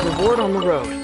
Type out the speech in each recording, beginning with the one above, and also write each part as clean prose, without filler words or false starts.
Reward on the road.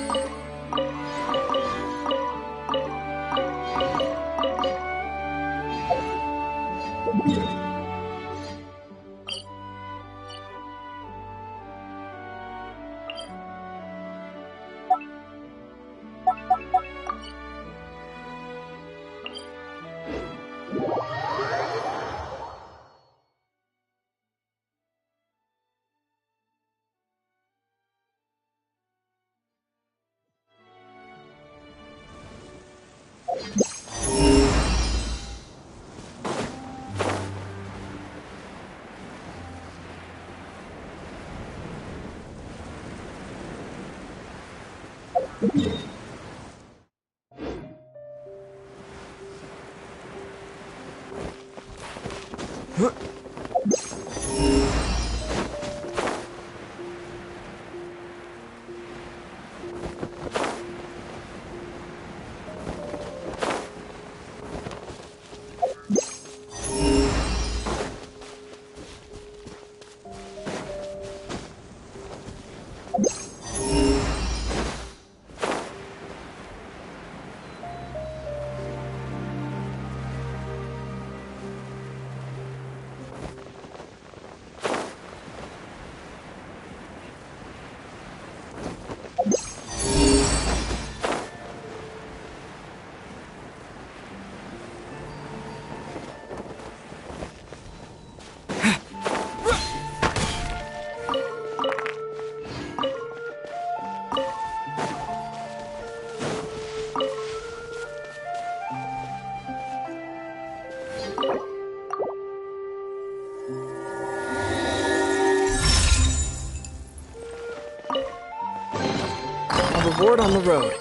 A reward on the road.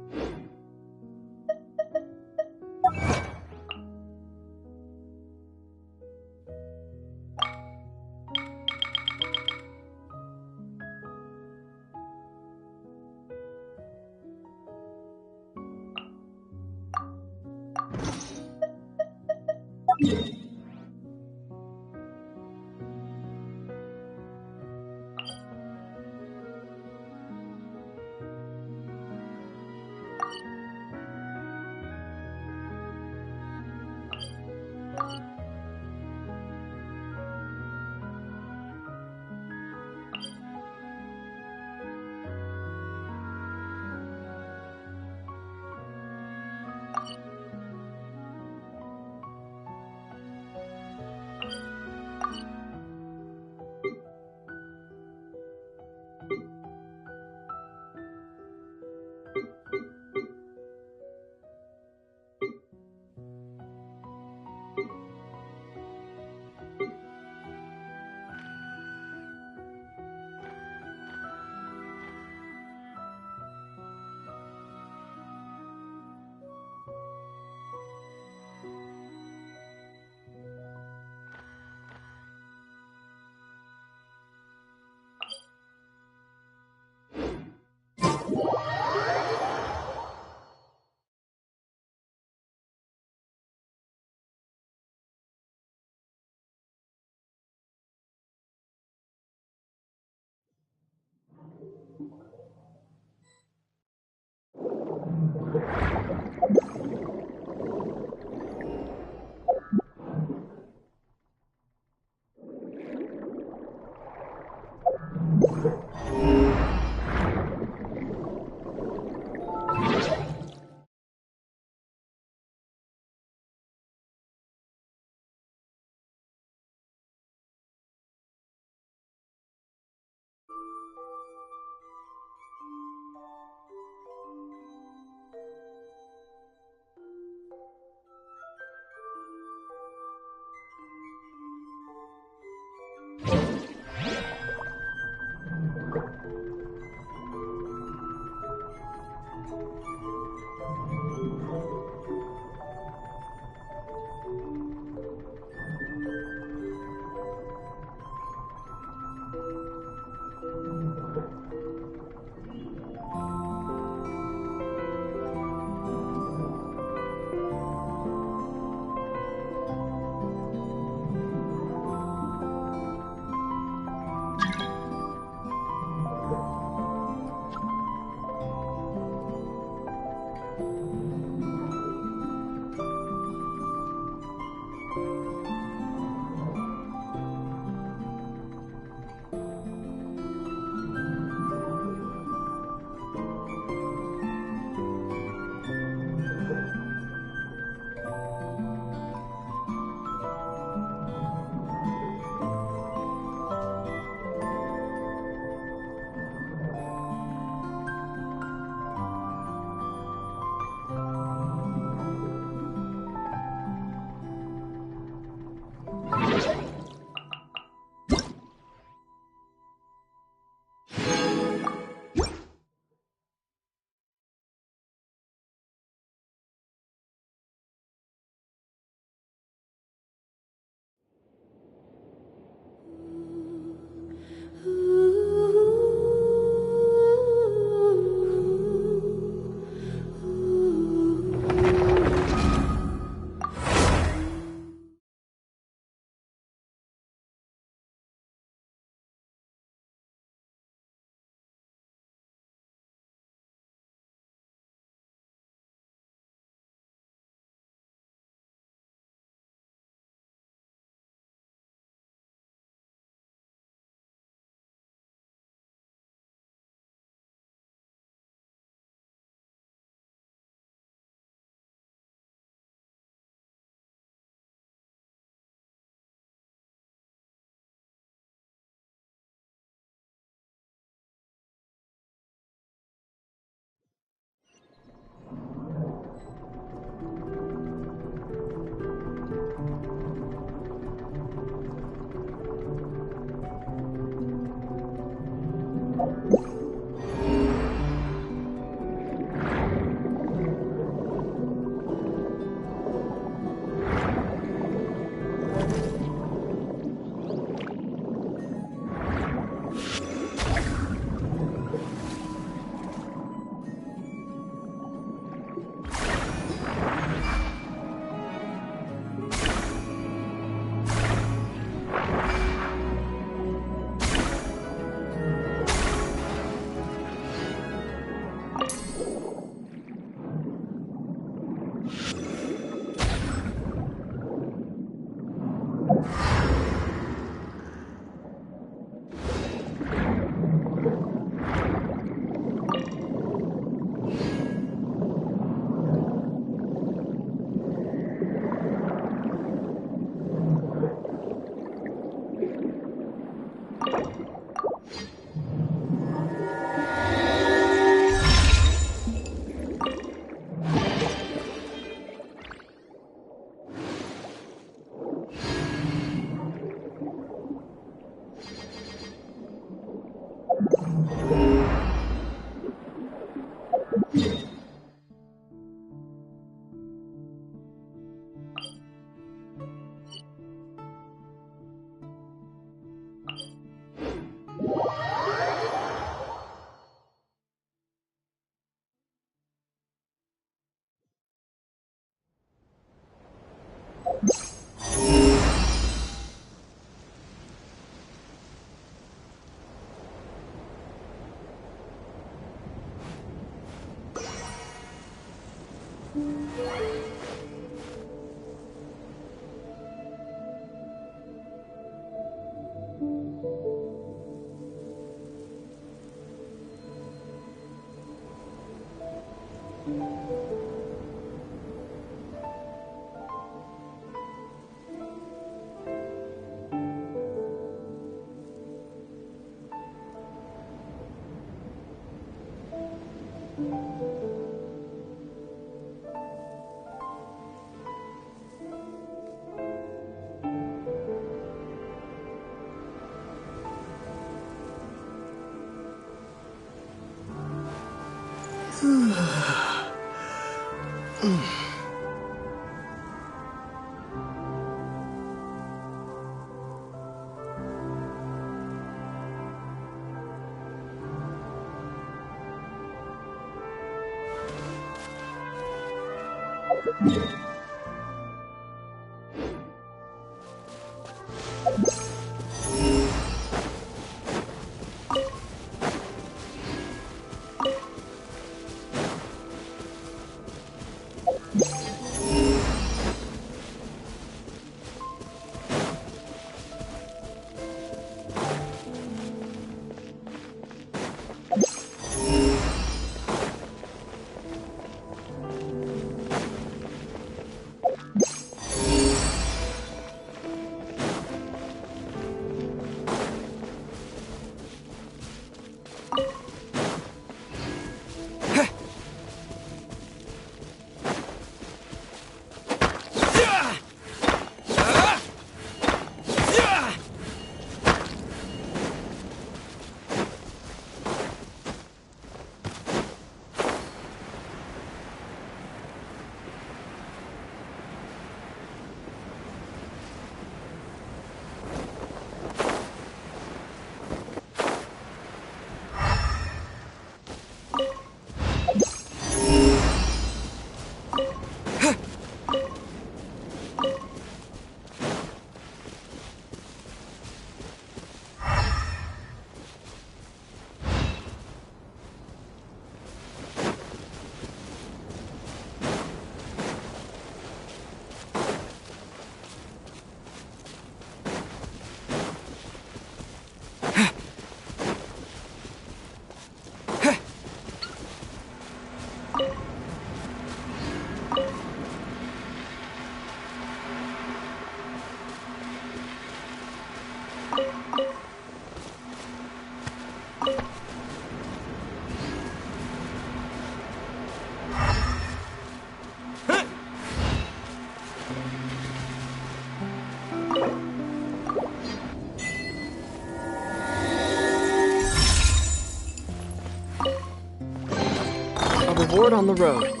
Reward on the road.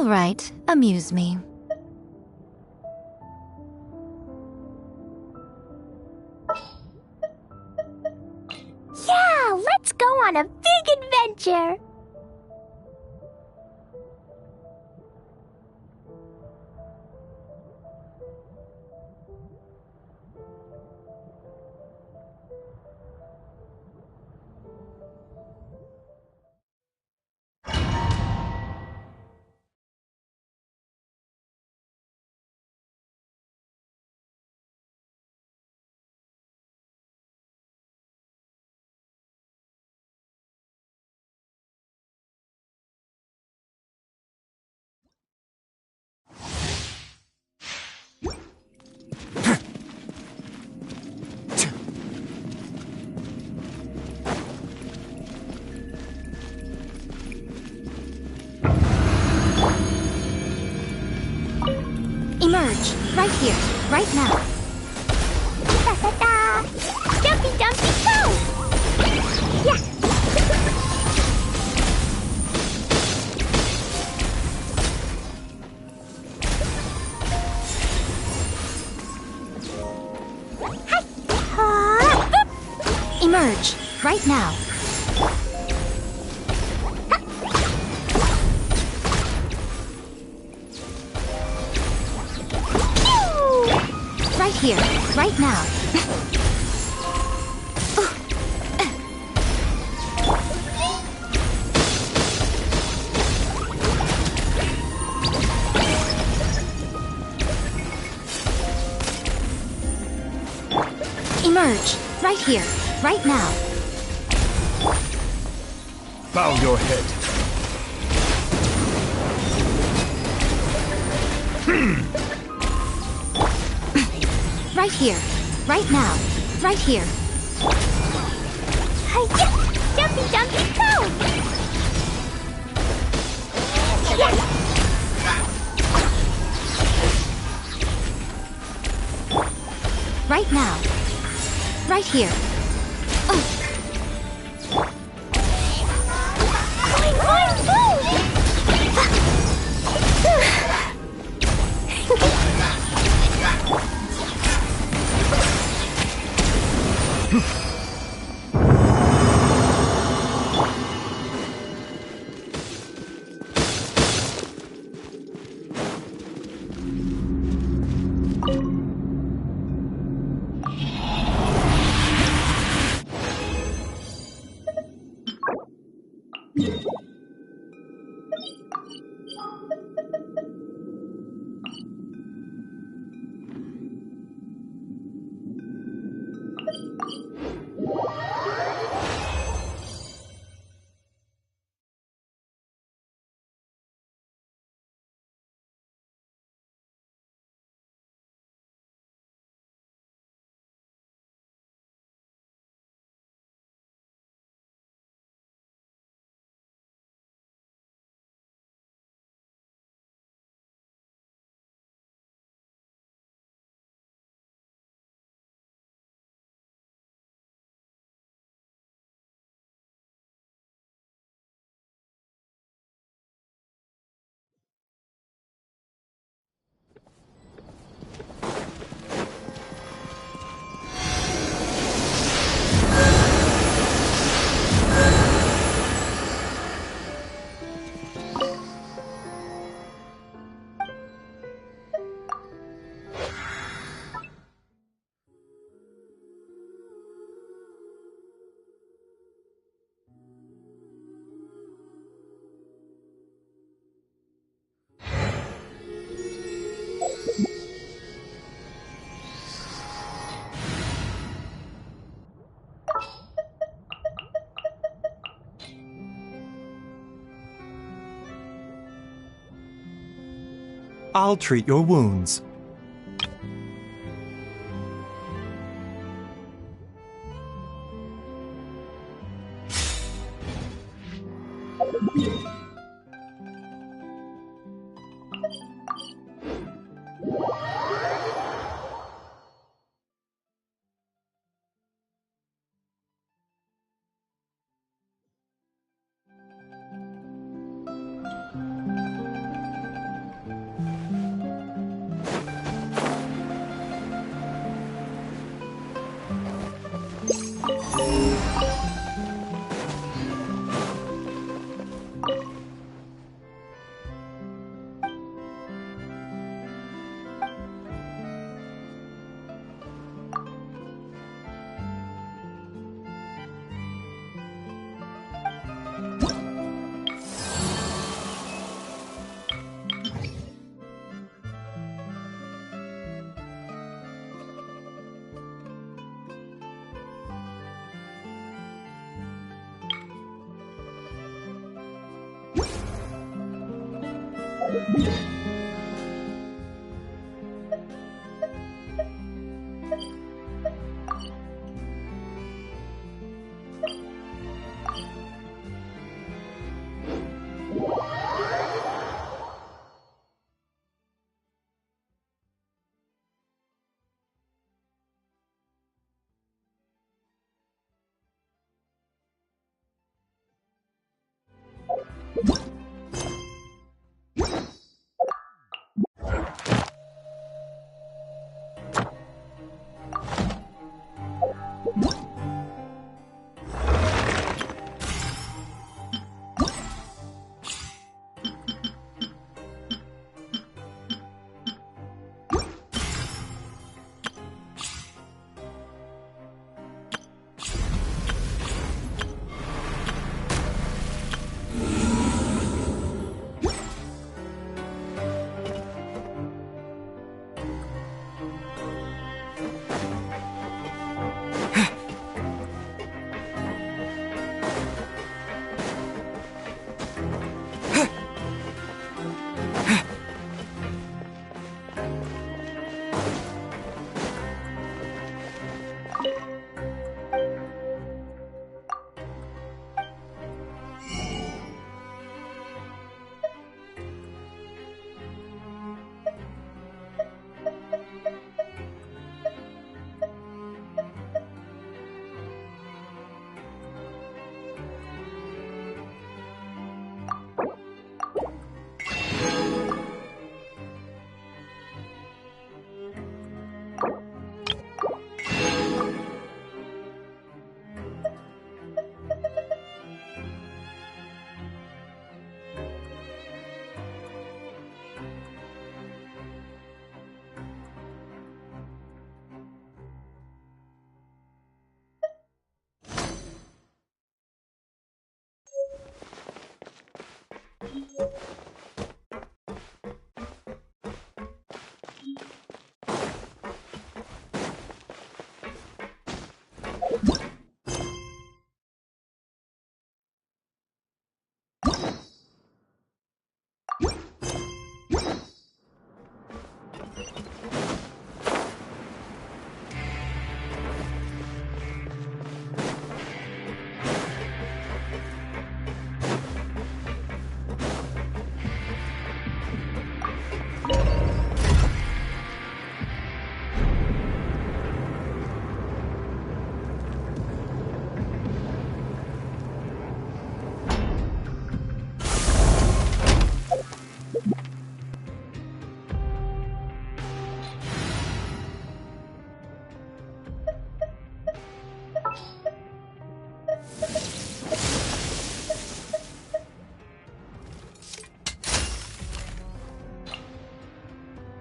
All right, amuse me. Yeah, let's go on a big adventure! Emerge, right here, right now. Ta-ta-ta! Jumpy, jumpy, go! Yeah! Hi! Emerge, right now. Right here, right now. Emerge, right here, right now. Bow your head. Right here, right now, right here. Hi-ya! Jumpy, jumpy, go! Yeah! Right now, right here. Going, going, go! I'll treat your wounds.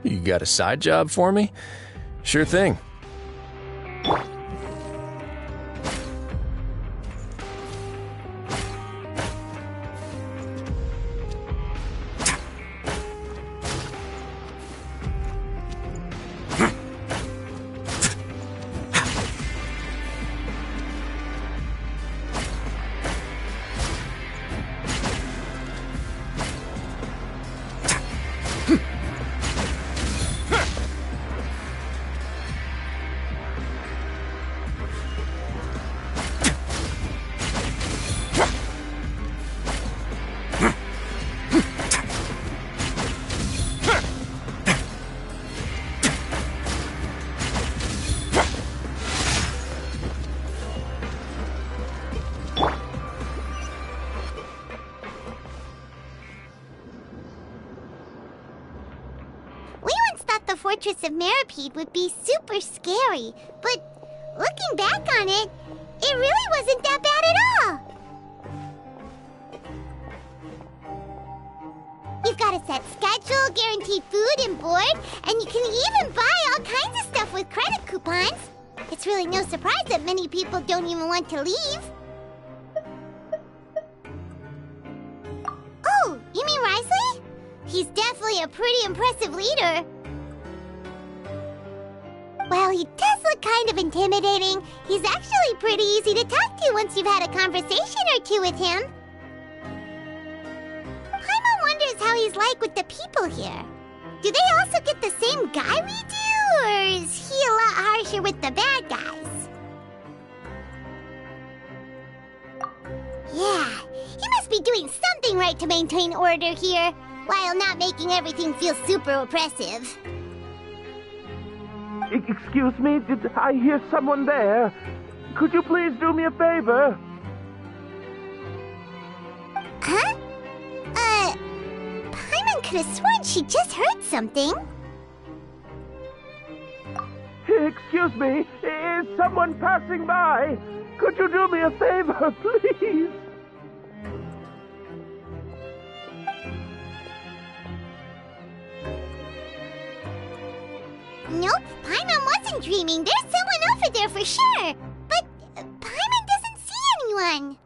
You got a side job for me? Sure thing. Fortress of Meripede would be super scary, but looking back on it, it really wasn't that bad at all. You've got a set schedule, guaranteed food and board, and you can even buy all kinds of stuff with credit coupons. It's really no surprise that many people don't even want to leave. Oh, you mean Wriothesley? He's definitely a pretty impressive leader. While he does look kind of intimidating, he's actually pretty easy to talk to once you've had a conversation or two with him. Paimon wonders how he's like with the people here. Do they also get the same guy we do, or is he a lot harsher with the bad guys? Yeah, he must be doing something right to maintain order here, while not making everything feel super oppressive. Excuse me, did I hear someone there? Could you please do me a favor? Huh? Paimon could have sworn she just heard something. Excuse me, is someone passing by? Could you do me a favor, please? Nope, Paimon wasn't dreaming. There's someone over there for sure. But Paimon doesn't see anyone.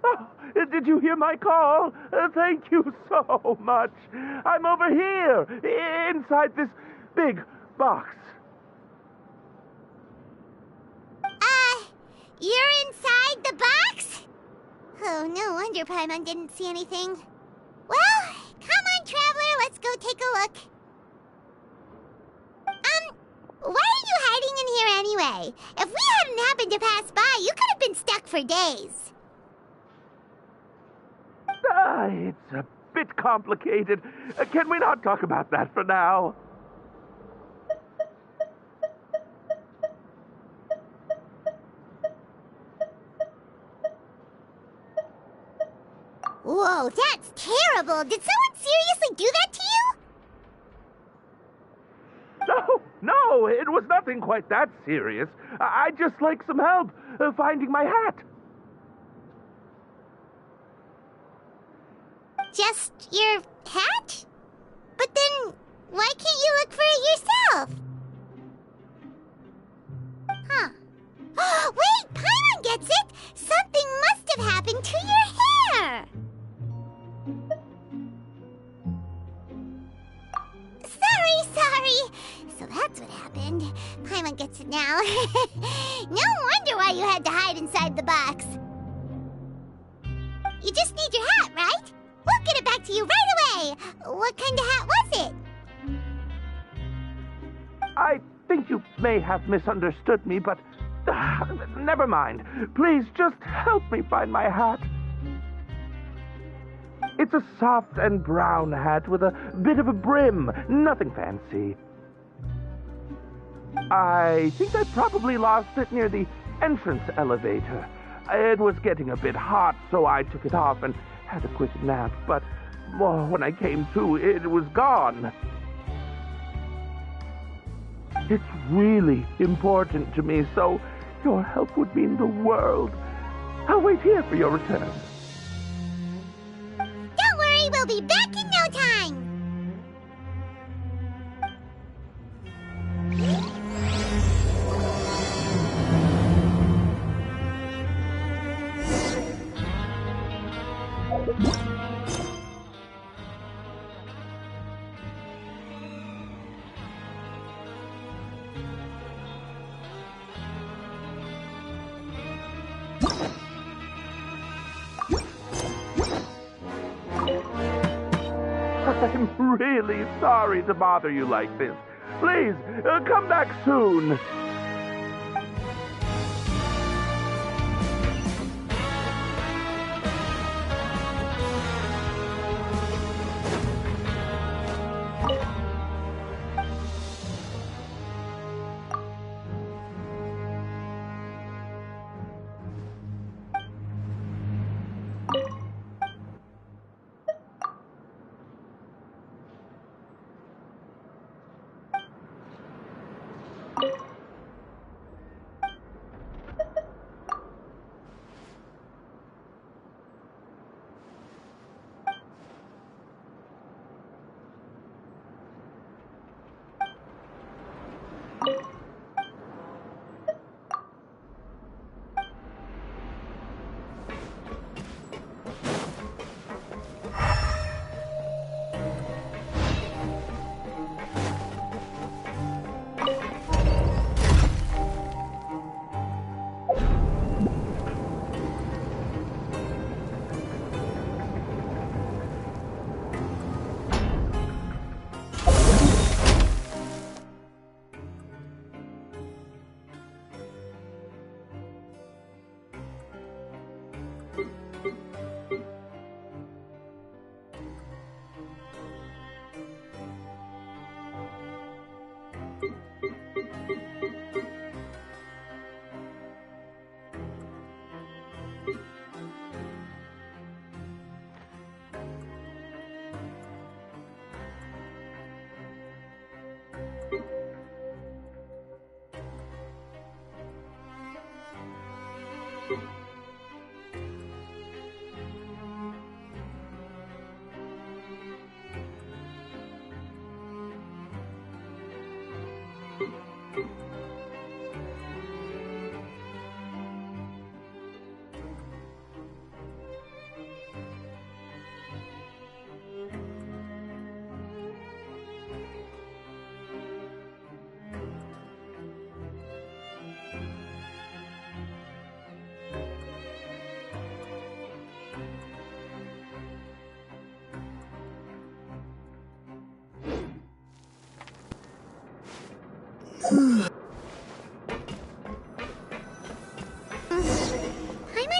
Oh, did you hear my call? Thank you so much. I'm over here, inside this big box. You're inside the box? Oh, no wonder Paimon didn't see anything. Well, come on, Traveler, let's go take a look. Why are you hiding in here anyway? If we hadn't happened to pass by, you could have been stuck for days. It's a bit complicated. Can we not talk about that for now? Whoa, that's terrible. Did someone seriously do that to you? No, it was nothing quite that serious. I'd just like some help finding my hat. Just your hat? But then, why can't you look for it yourself? Huh. Wait, Paimon gets it! Something must have happened to your hair! Sorry. So that's what happened. Paimon gets it now. No wonder why you had to hide inside the box. You just need your hat, right? We'll get it back to you right away. What kind of hat was it? I think you may have misunderstood me, but never mind. Please just help me find my hat. It's a soft and brown hat with a bit of a brim. Nothing fancy. I think I probably lost it near the entrance elevator. It was getting a bit hot, so I took it off and had a quick nap. But when I came to, it was gone. It's really important to me, so your help would mean the world. I'll wait here for your return. Don't worry, we'll be back in no time. I'm really sorry to bother you like this. Please, come back soon. Paimon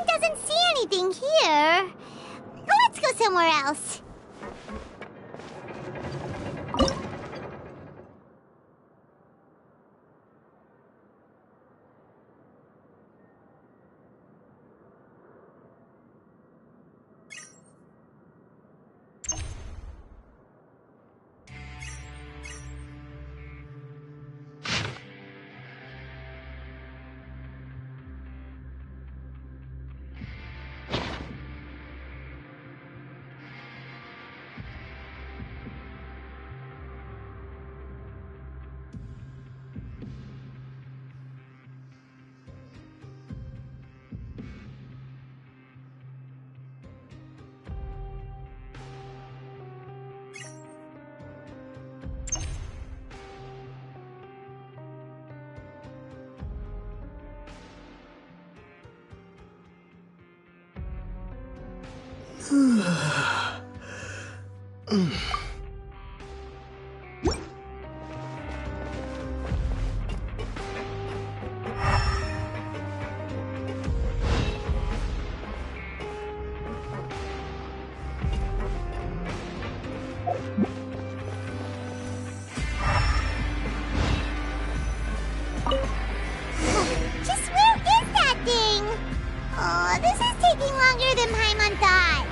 doesn't see anything here. Let's go somewhere else. Just where is that thing? Oh, this is taking longer than Paimon thought.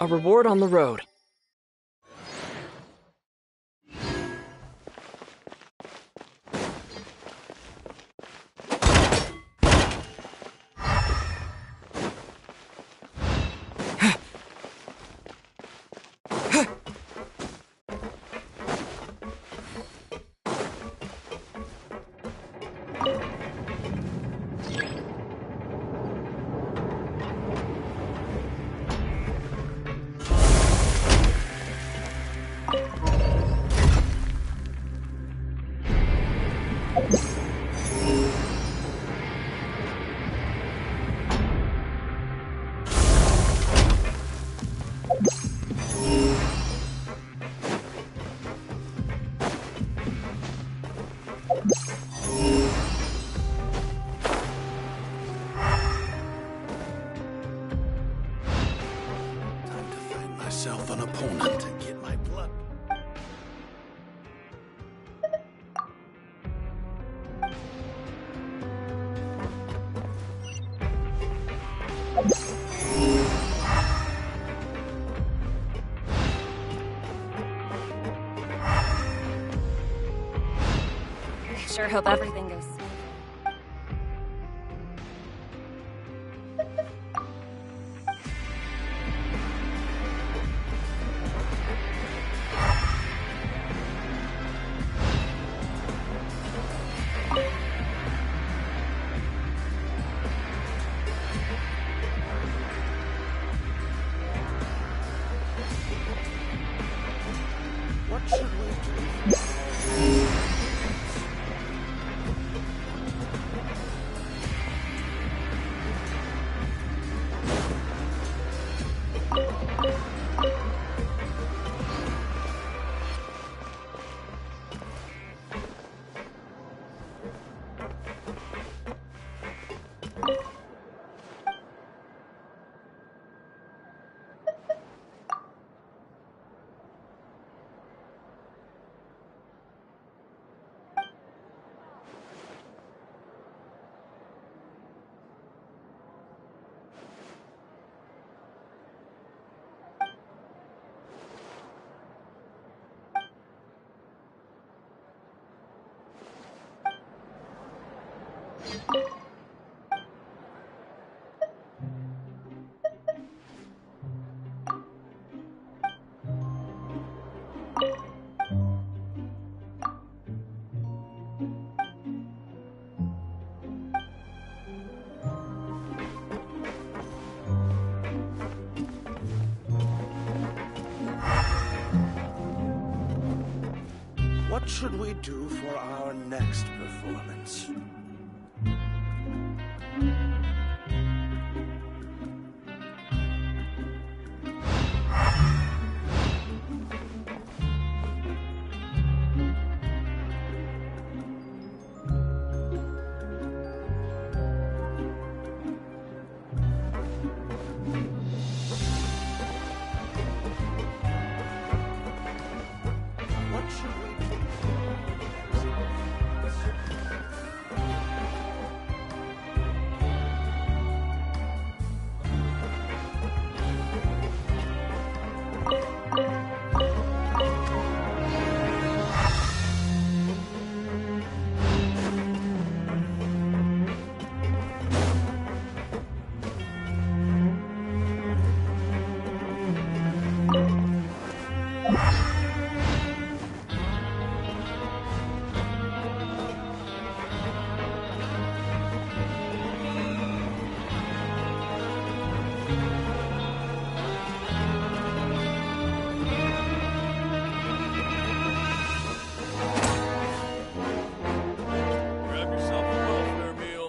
A reward on the road. Time to find myself an opponent and get my blood. Sure hope everything goes smooth. What should we do? What should we do for our next performance? What should we do? Grab yourself a welfare meal.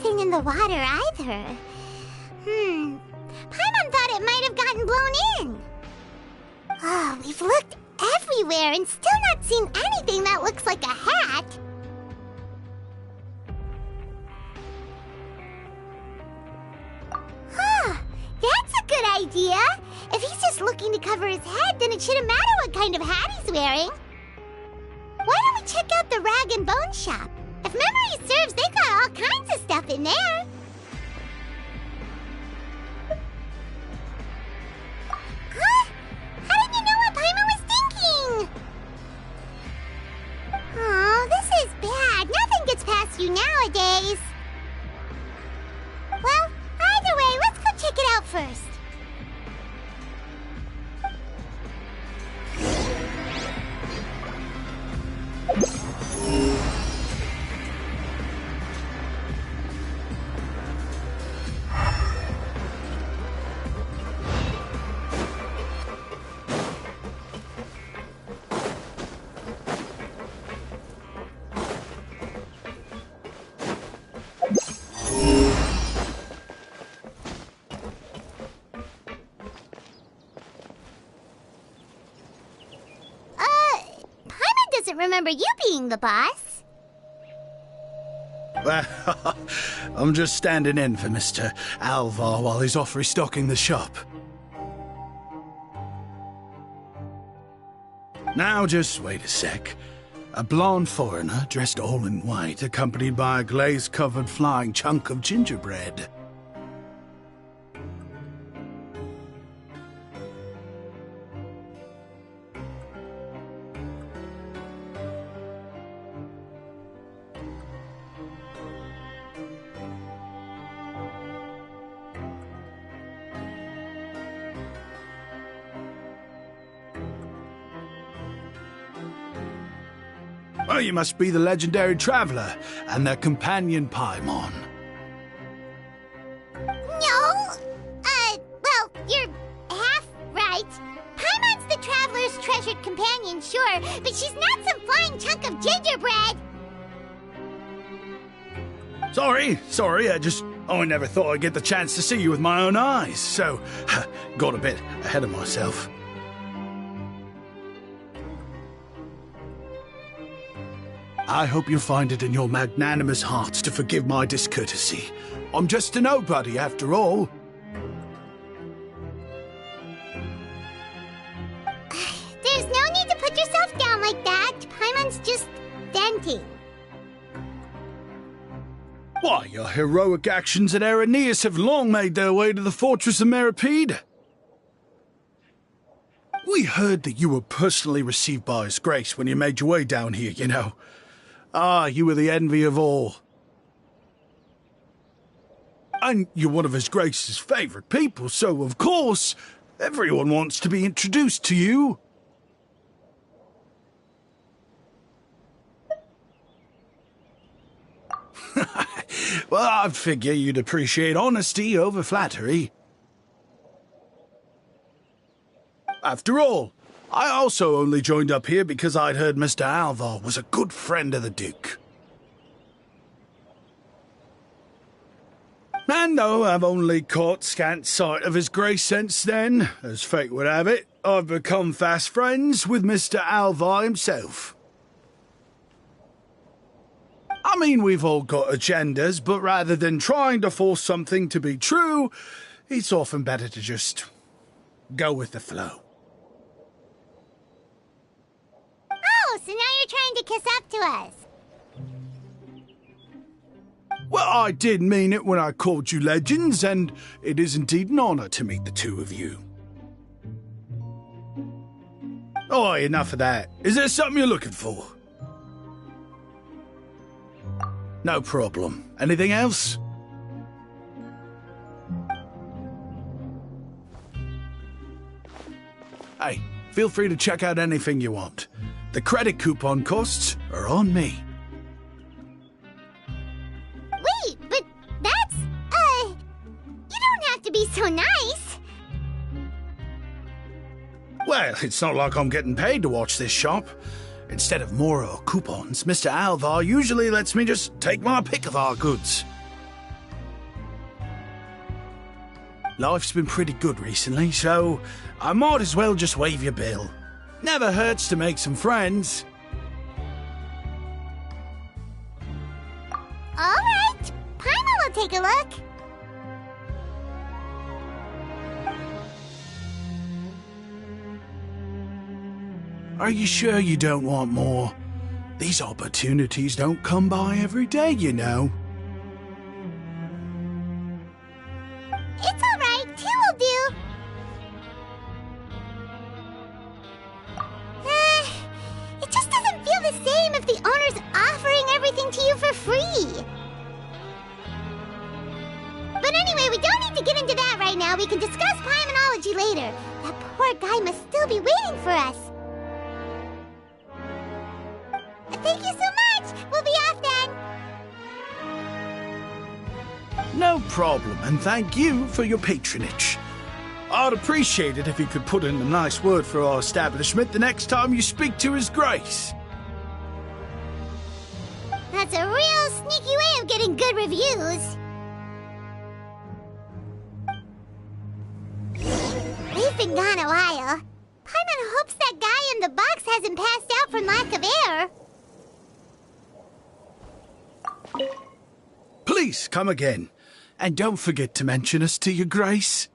anything in the water either. Paimon thought it might have gotten blown in. Oh, we've looked everywhere and still not seen anything that looks like a hat. Huh, that's a good idea. If he's just looking to cover his head, then it shouldn't matter what kind of hat he's wearing. Why don't we check out the rag and bone shop? If memory serves, they got all kinds of stuff in there. Huh? How did you know what Paimon was thinking? Oh, this is bad. Nothing gets past you nowadays. Well, either way, let's go check it out first. Remember you being the boss. Well, I'm just standing in for Mr. Alvar while he's off restocking the shop. Now, just wait a sec. A blonde foreigner, dressed all in white, accompanied by a glaze-covered flying chunk of gingerbread. Oh, you must be the legendary traveler and their companion Paimon. No! Well, you're half right. Paimon's the traveler's treasured companion, sure, but she's not some flying chunk of gingerbread! Sorry, I never thought I'd get the chance to see you with my own eyes, so got a bit ahead of myself. I hope you find it in your magnanimous hearts to forgive my discourtesy. I'm just a nobody, after all. There's no need to put yourself down like that. Paimon's just venting. Why, your heroic actions at Araneus have long made their way to the fortress of Meripede. We heard that you were personally received by His Grace when you made your way down here, you know. Ah, you were the envy of all. And you're one of His Grace's favourite people, so of course, everyone wants to be introduced to you. Well, I figure you'd appreciate honesty over flattery. After all, I also only joined up here because I'd heard Mr. Alvar was a good friend of the Duke. And though I've only caught scant sight of His Grace since then, as fate would have it, I've become fast friends with Mr. Alvar himself. I mean, we've all got agendas, but rather than trying to force something to be true, it's often better to just go with the flow. Oh, so now you're trying to kiss up to us. Well, I did mean it when I called you legends, and it is indeed an honor to meet the two of you. Oh, enough of that. Is there something you're looking for? No problem. Anything else? Hey, feel free to check out anything you want. The credit coupon costs are on me. Wait, but that's, you don't have to be so nice. Well, it's not like I'm getting paid to watch this shop. Instead of more or coupons, Mr. Alvar usually lets me just take my pick of our goods. Life's been pretty good recently, so I might as well just waive your bill. Never hurts to make some friends. All right, Paimon will take a look. Are you sure you don't want more? These opportunities don't come by every day, you know. It's all right, 2 will do. It just doesn't feel the same if the owner's offering everything to you for free. But anyway, we don't need to get into that right now. We can discuss Paimanology later. That poor guy must still be waiting for us. Thank you so much! We'll be off then! No problem, and thank you for your patronage. I'd appreciate it if you could put in a nice word for our establishment the next time you speak to His Grace. That's a real sneaky way of getting good reviews. We've been gone a while. Paimon hopes that guy in the box hasn't passed out from lack of air. Please come again, and don't forget to mention us to your grace.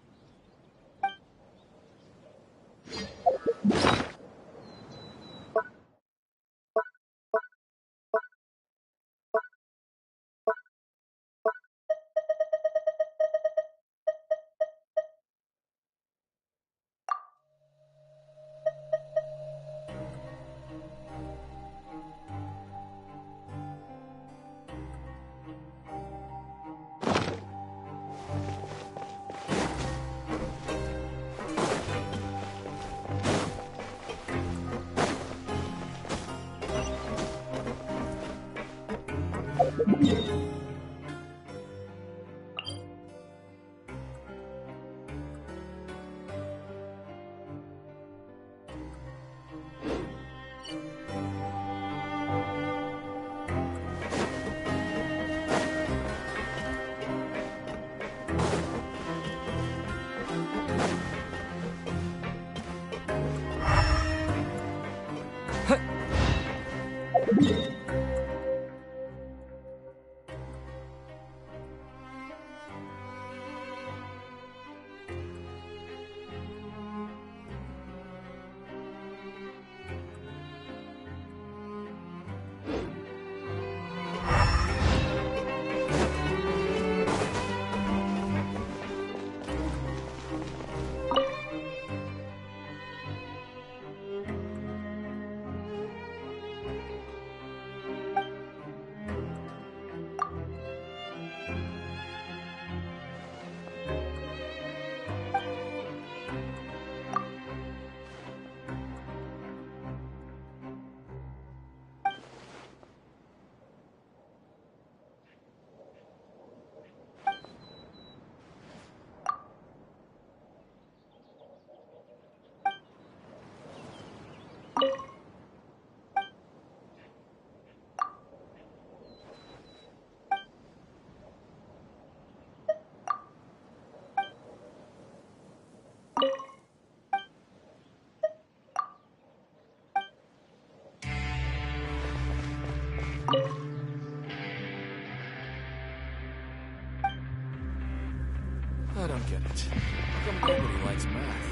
I don't get it. How come nobody likes math?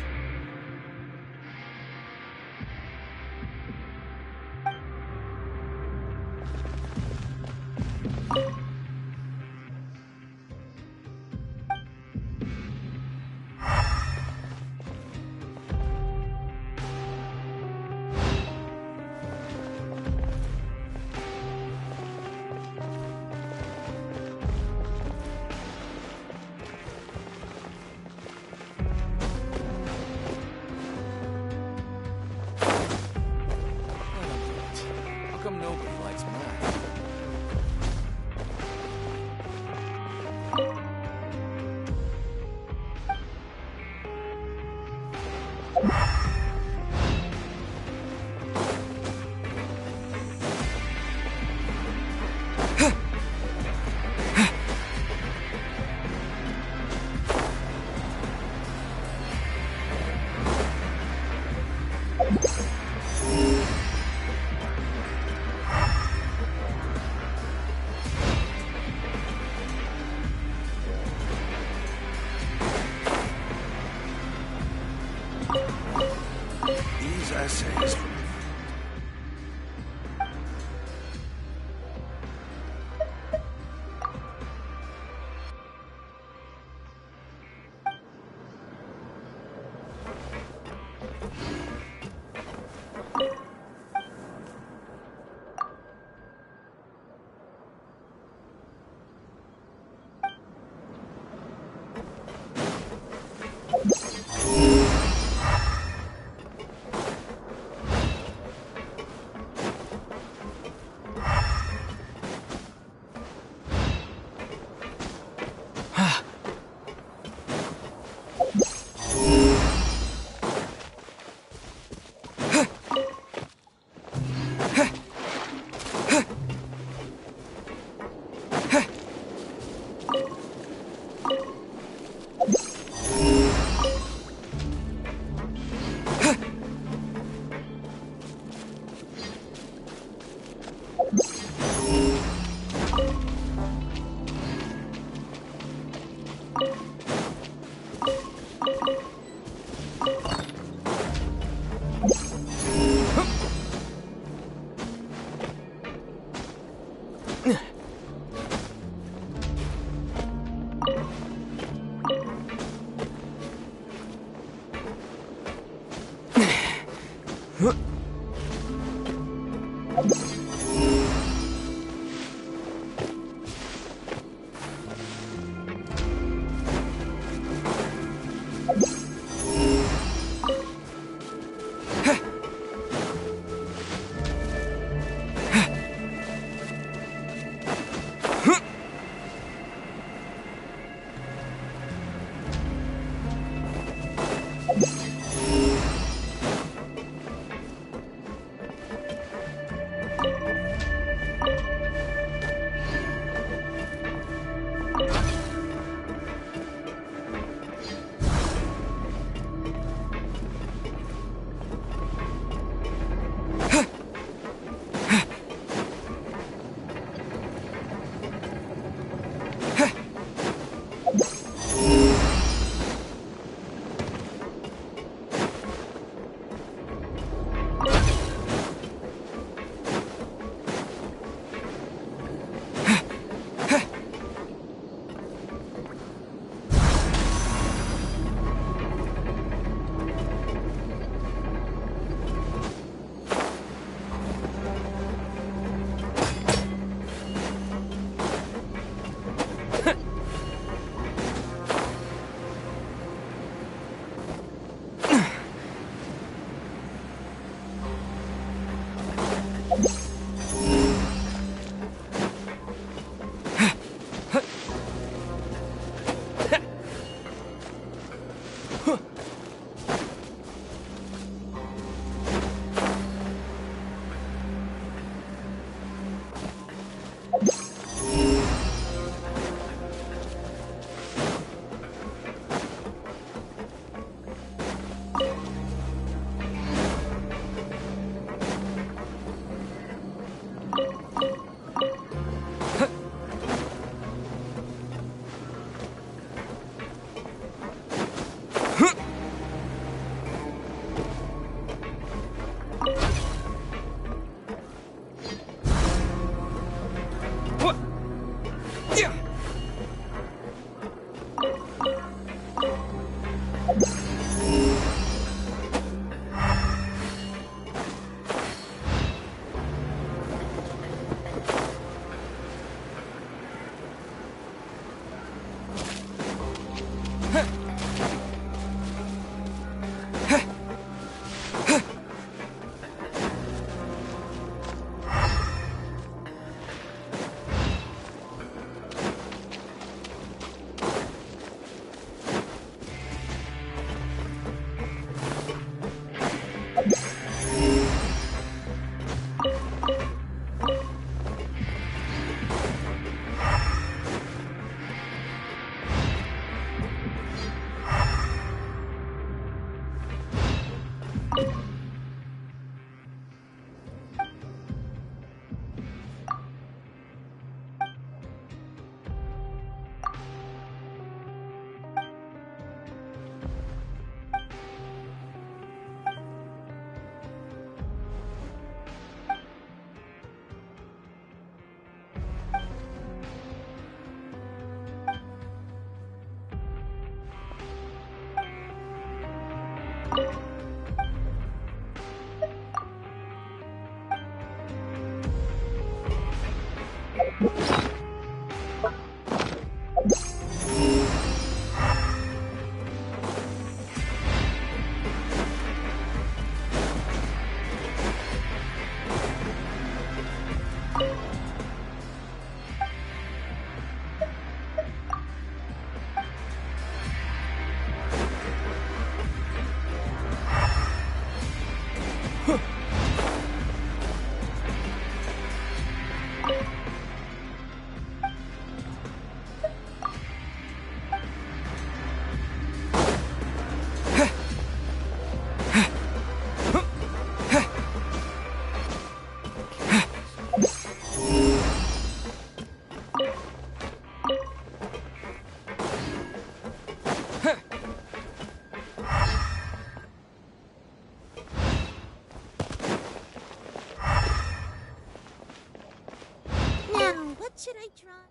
should I try?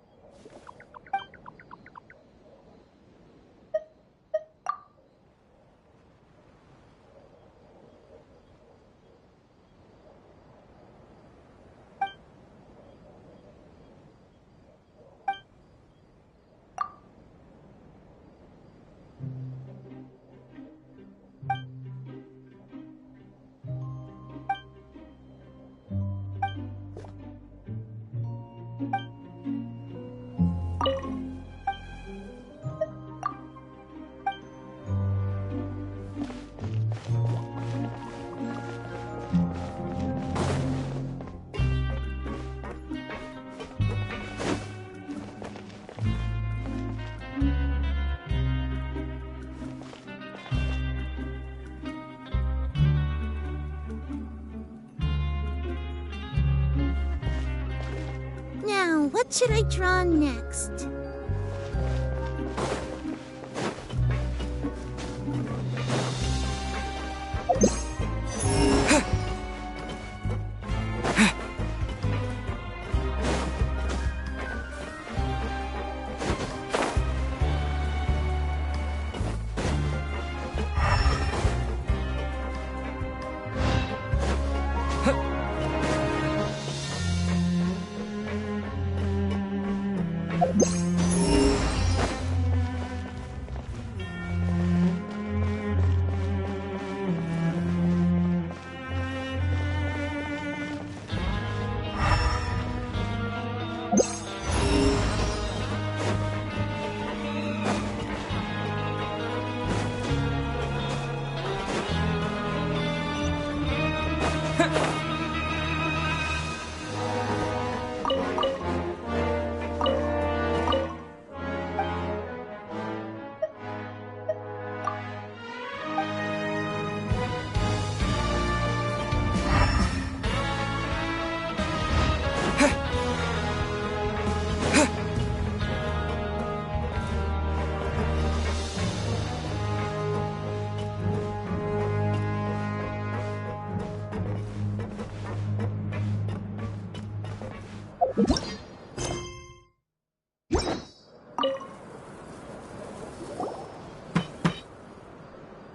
What should I draw next?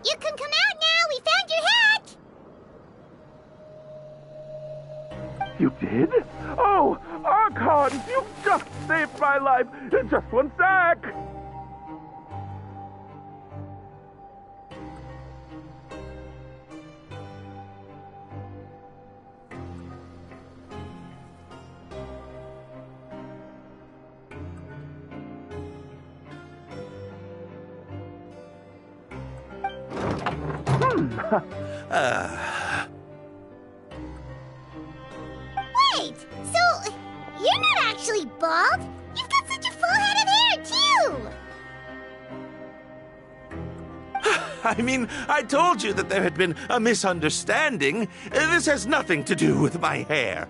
You can come out now! We found your hat! You did? Oh, Archons, you just saved my life! Just one sec! Wait! So, you're not actually bald? You've got such a full head of hair, too! I mean, I told you that there had been a misunderstanding. This has nothing to do with my hair.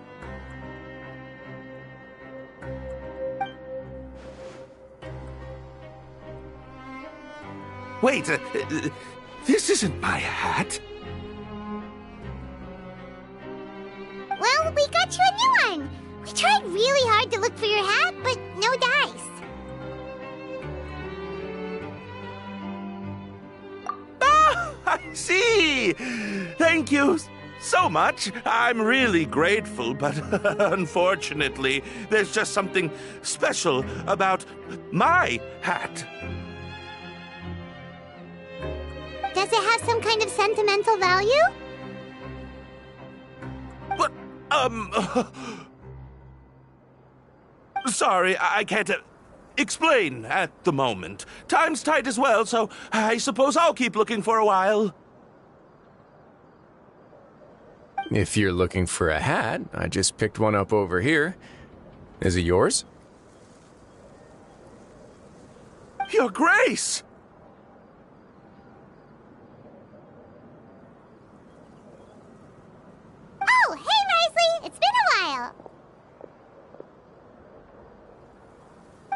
Wait, this isn't my hat. Well, we got you a new one. We tried really hard to look for your hat, but no dice. Ah, I see. Thank you so much. I'm really grateful, but unfortunately, there's just something special about my hat. Does it have some kind of sentimental value? But, sorry, I can't explain at the moment. Time's tight as well, so I suppose I'll keep looking for a while. If you're looking for a hat, I just picked one up over here. Is it yours? Your Grace! Oh, hey, Wriothesley! It's been a while!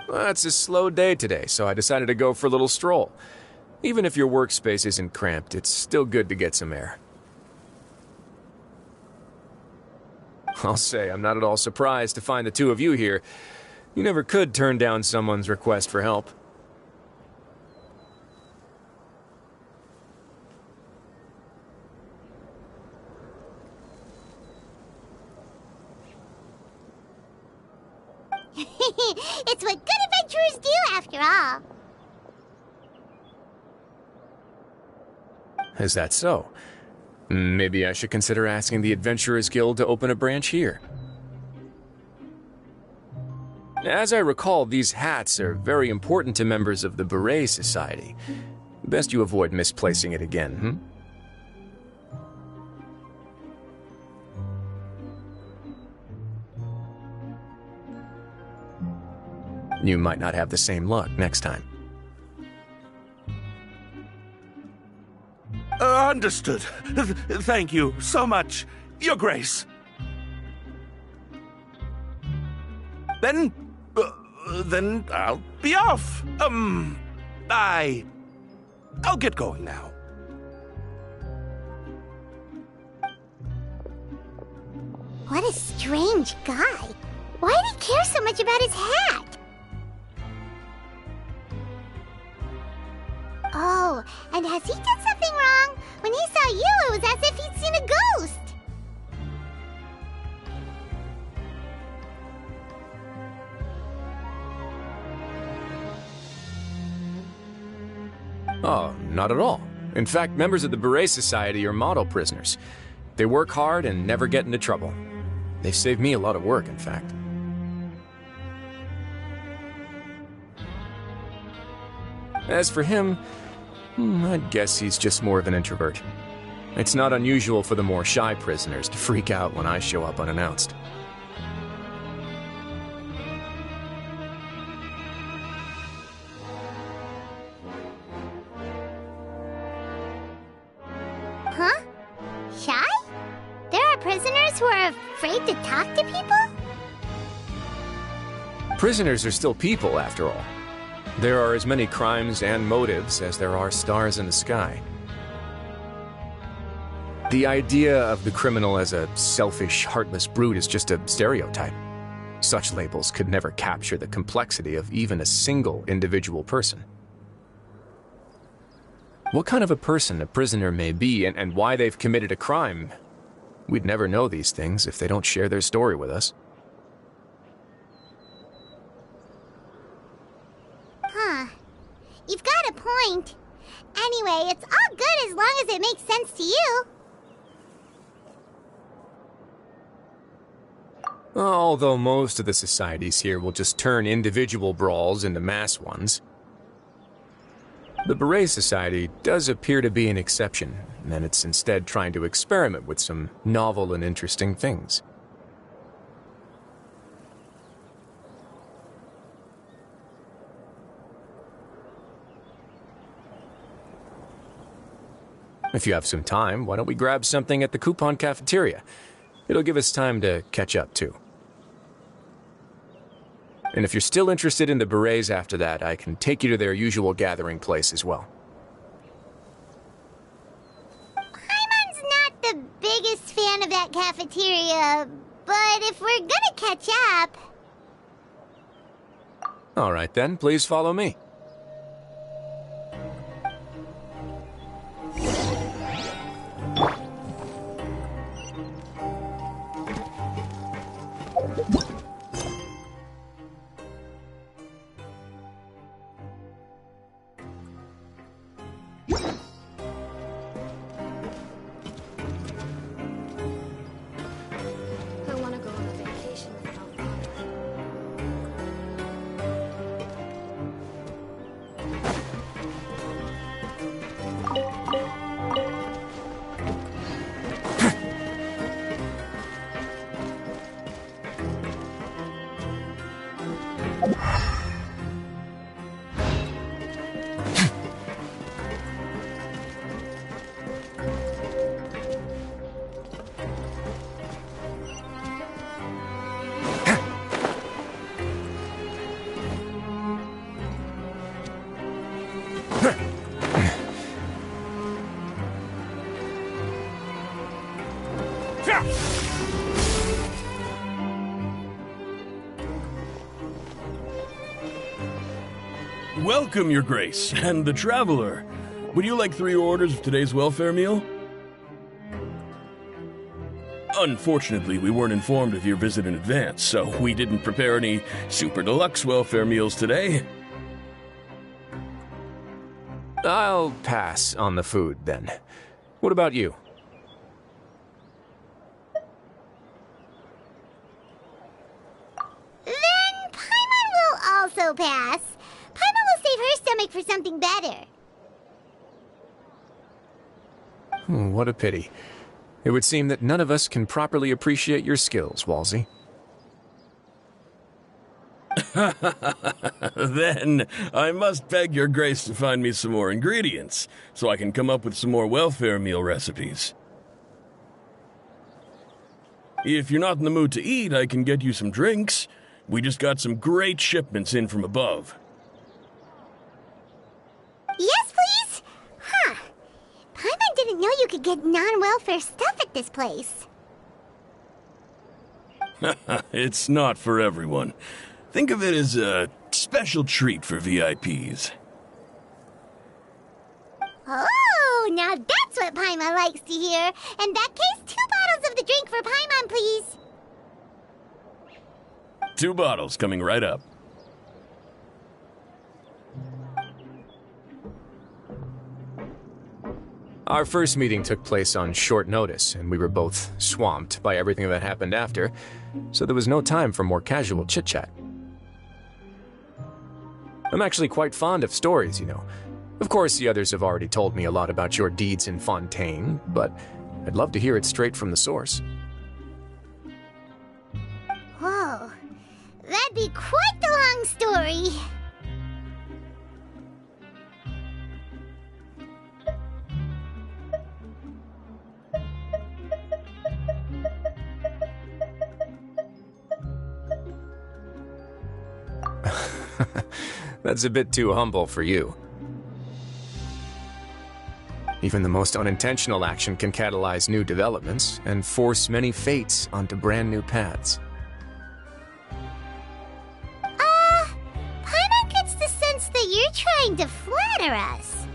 Well, it's a slow day today, so I decided to go for a little stroll. Even if your workspace isn't cramped, it's still good to get some air. I'll say, I'm not at all surprised to find the two of you here. You never could turn down someone's request for help. It's what good adventurers do, after all. Is that so? Maybe I should consider asking the Adventurers Guild to open a branch here. As I recall, these hats are very important to members of the Beret Society. Best you avoid misplacing it again, You might not have the same luck next time. Understood. Thank you so much, Your Grace. Then I'll be off. I'll get going now. What a strange guy. Why did he care so much about his hat? Oh, and has he done something wrong? When he saw you, it was as if he'd seen a ghost. Oh, not at all. In fact, members of the Beret Society are model prisoners. They work hard and never get into trouble. They've saved me a lot of work, in fact. As for him, I'd guess he's just more of an introvert. It's not unusual for the more shy prisoners to freak out when I show up unannounced. Huh? Shy? There are prisoners who are afraid to talk to people? Prisoners are still people, after all. There are as many crimes and motives as there are stars in the sky. The idea of the criminal as a selfish, heartless brute is just a stereotype. Such labels could never capture the complexity of even a single individual person. What kind of a person a prisoner may be and why they've committed a crime, we'd never know these things if they don't share their story with us. Huh. You've got a point. Anyway, it's all good as long as it makes sense to you. Although most of the societies here will just turn individual brawls into mass ones. The Beret Society does appear to be an exception, and it's instead trying to experiment with some novel and interesting things. If you have some time, why don't we grab something at the coupon cafeteria? It'll give us time to catch up, too. And if you're still interested in the Berets after that, I can take you to their usual gathering place as well. Paimon's not the biggest fan of that cafeteria, but if we're gonna catch up... All right then, please follow me. I want to go on a vacation without father. Welcome, Your Grace, and the Traveler. Would you like 3 orders of today's welfare meal? Unfortunately, we weren't informed of your visit in advance, so we didn't prepare any super deluxe welfare meals today. I'll pass on the food, then. What about you? Then Paimon will also pass. Paimon will save her stomach for something better. What a pity. It would seem that none of us can properly appreciate your skills, Walsey. Then I must beg Your Grace to find me some more ingredients, so I can come up with some more welfare meal recipes. If you're not in the mood to eat, I can get you some drinks. We just got some great shipments in from above. Yes, please? Huh. Paimon didn't know you could get non-welfare stuff at this place. It's not for everyone. Think of it as a special treat for VIPs. Oh, now that's what Paimon likes to hear. In that case, 2 bottles of the drink for Paimon, please. 2 bottles coming right up. Our first meeting took place on short notice, and we were both swamped by everything that happened after, so there was no time for more casual chit-chat. I'm actually quite fond of stories, you know. Of course, the others have already told me a lot about your deeds in Fontaine, but I'd love to hear it straight from the source. Whoa, that'd be quite the long story. That's a bit too humble for you. Even the most unintentional action can catalyze new developments and force many fates onto brand new paths. Paimon gets the sense that you're trying to flatter us.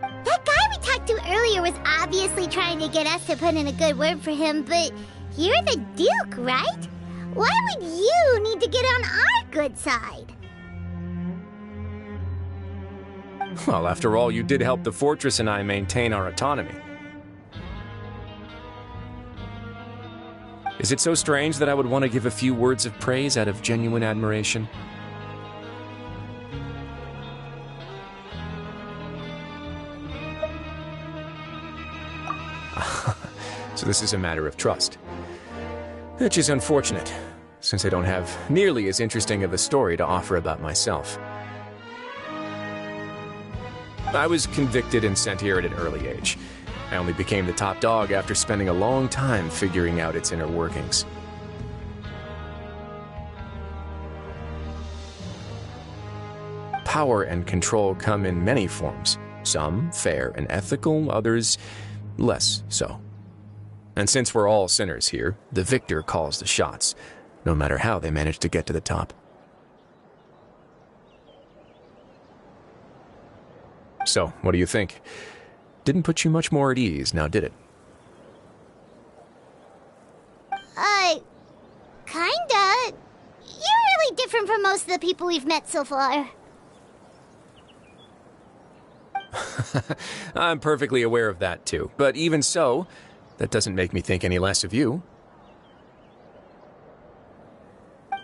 That guy we talked to earlier was obviously trying to get us to put in a good word for him, but you're the Duke, right? Why would you need to get on our good side? Well, after all, you did help the fortress and I maintain our autonomy. Is it so strange that I would want to give a few words of praise out of genuine admiration? So this is a matter of trust. Which is unfortunate, since I don't have nearly as interesting of a story to offer about myself. I was convicted and sent here at an early age. I only became the top dog after spending a long time figuring out its inner workings. Power and control come in many forms, some fair and ethical, others less so. And since we're all sinners here, the victor calls the shots, no matter how they manage to get to the top. So, what do you think? Didn't put you much more at ease, now did it? Kinda. You're really different from most of the people we've met so far. I'm perfectly aware of that too, but even so, that doesn't make me think any less of you.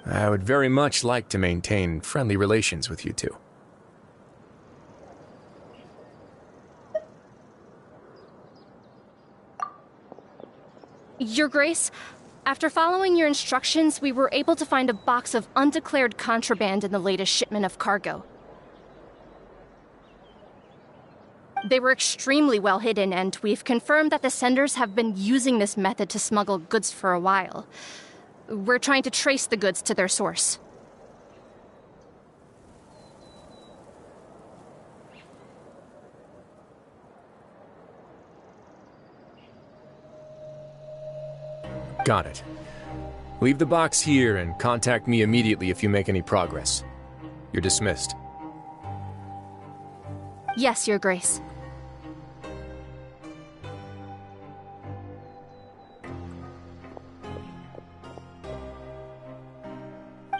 I would very much like to maintain friendly relations with you two. Your Grace, after following your instructions, we were able to find a box of undeclared contraband in the latest shipment of cargo. They were extremely well hidden, and we've confirmed that the senders have been using this method to smuggle goods for a while. We're trying to trace the goods to their source. Got it. Leave the box here and contact me immediately if you make any progress. You're dismissed. Yes, Your Grace.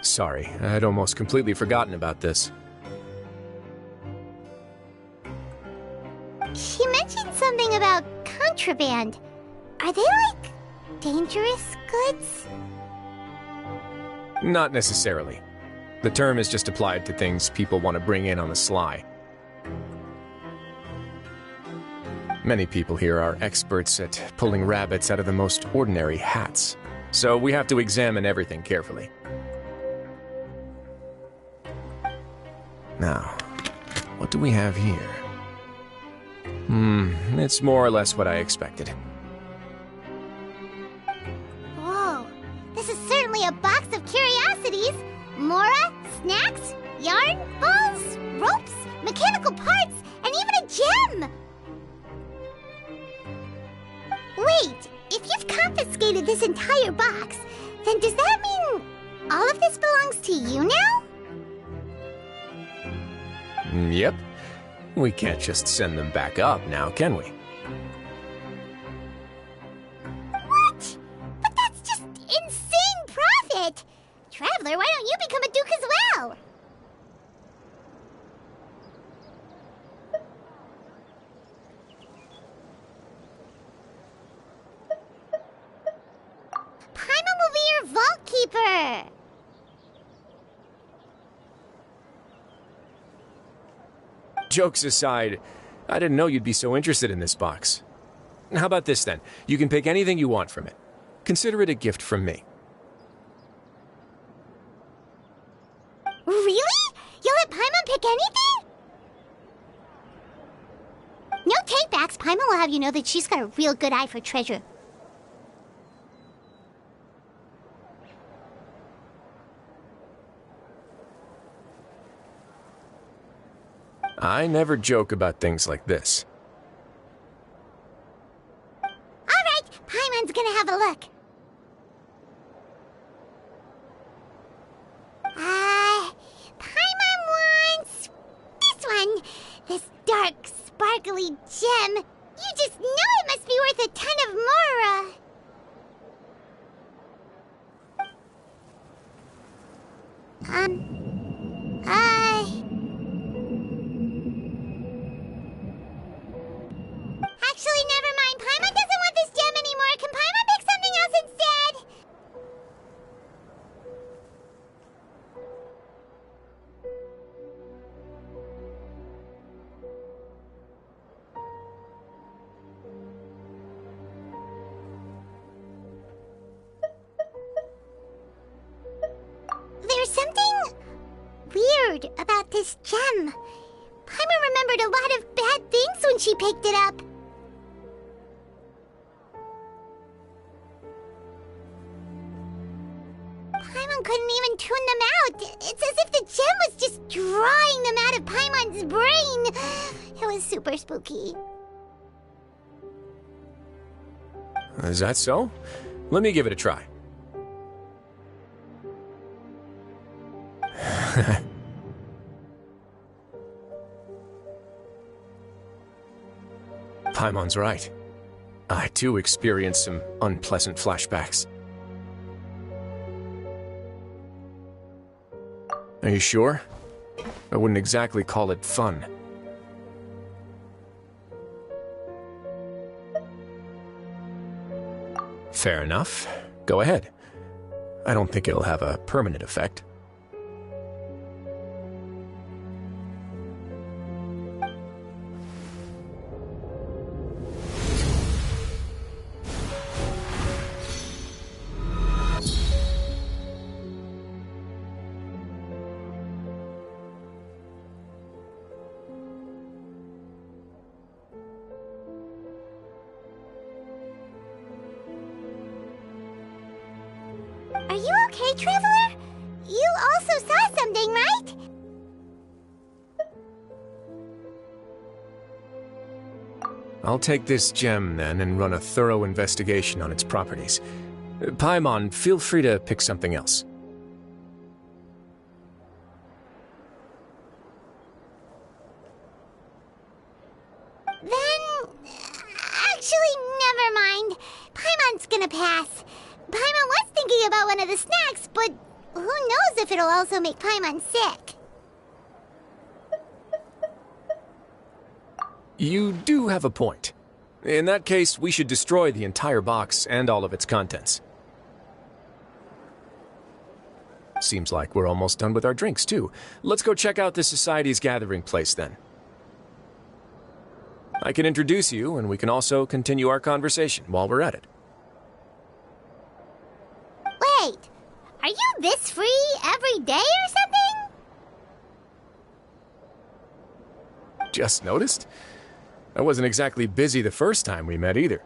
Sorry, I'd almost completely forgotten about this. She mentioned something about contraband. Are they, like, dangerous goods? Not necessarily. The term is just applied to things people want to bring in on the sly. Many people here are experts at pulling rabbits out of the most ordinary hats, so we have to examine everything carefully. Now, what do we have here? It's more or less what I expected. Whoa, this is certainly only a box of curiosities. Mora, snacks, yarn, balls, ropes, mechanical parts, and even a gem! Wait, if you've confiscated this entire box, then does that mean all of this belongs to you now? Yep. We can't just send them back up now, can we? What? But that's just insane profit! Traveler, why don't you become a duke as well? Paimon will be your vault keeper! Jokes aside, I didn't know you'd be so interested in this box. How about this then? You can pick anything you want from it. Consider it a gift from me. Really? You'll let Paimon pick anything? No takebacks. Paimon will have you know that she's got a real good eye for treasure. I never joke about things like this. Alright, Paimon's gonna have a look. Paimon wants this one. This dark, sparkly gem. You just know it must be worth a ton of Mora. Actually, never mind. Paimon doesn't want this gem anymore. Can Paimon pick something else instead? There's something weird about this gem. Paimon remembered a lot of bad things when she picked it up. Paimon couldn't even tune them out. It's as if the gem was just drawing them out of Paimon's brain. It was super spooky. Is that so? Let me give it a try. Paimon's right. I too experienced some unpleasant flashbacks. Are you sure? I wouldn't exactly call it fun. Fair enough. Go ahead. I don't think it'll have a permanent effect. Are you okay, Traveler? You also saw something, right? I'll take this gem, then, and run a thorough investigation on its properties. Paimon, feel free to pick something else. Then... actually, never mind. Paimon's gonna pass. Paimon was thinking about one of the snacks, but who knows if it'll also make Paimon sick. You do have a point. In that case, we should destroy the entire box and all of its contents. Seems like we're almost done with our drinks, too. Let's go check out the Society's gathering place, then. I can introduce you, and we can also continue our conversation while we're at it. Wait, are you this free every day or something? Just noticed? I wasn't exactly busy the first time we met either.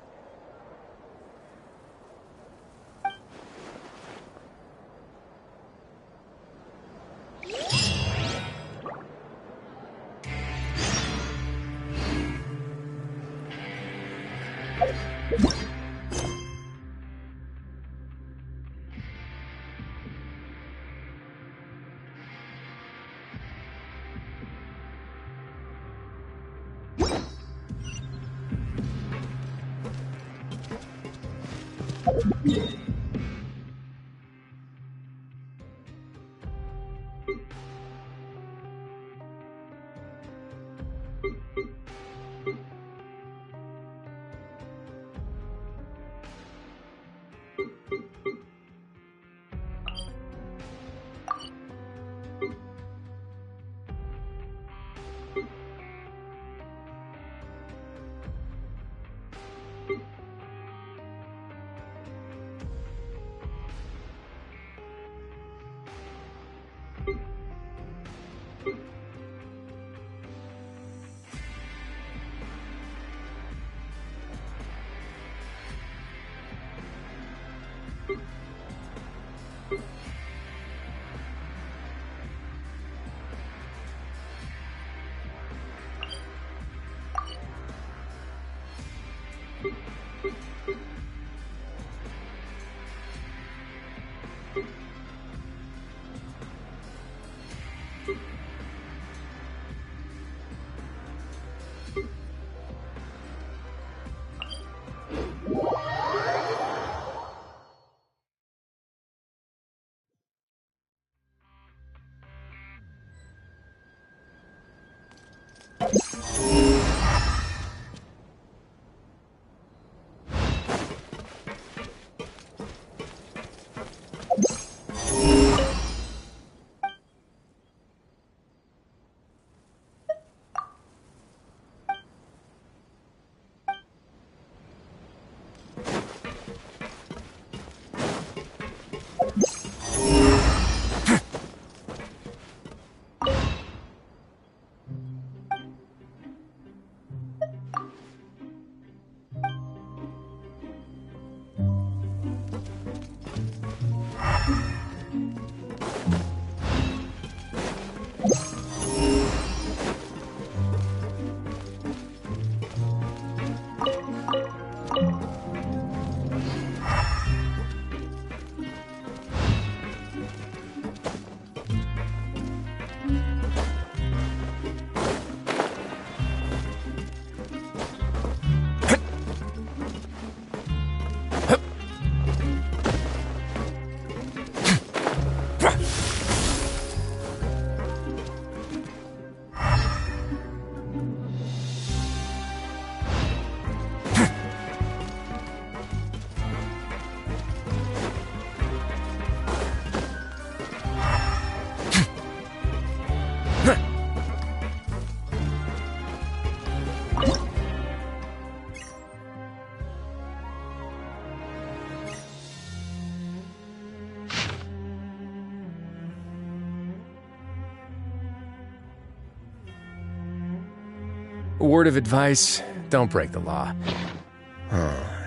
A word of advice, don't break the law.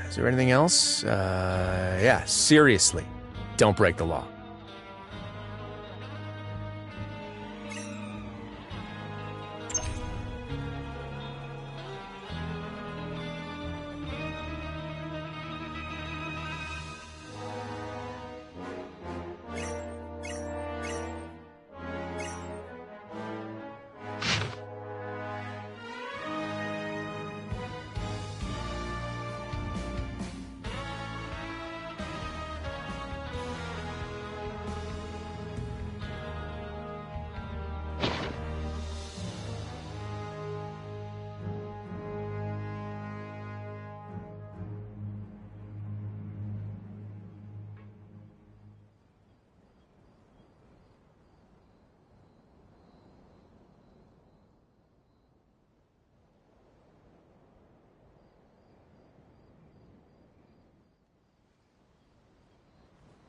Is there anything else? Yeah, seriously, don't break the law.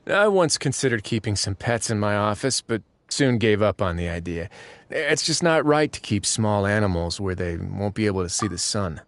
I once considered keeping some pets in my office, but soon gave up on the idea. It's just not right to keep small animals where they won't be able to see the sun.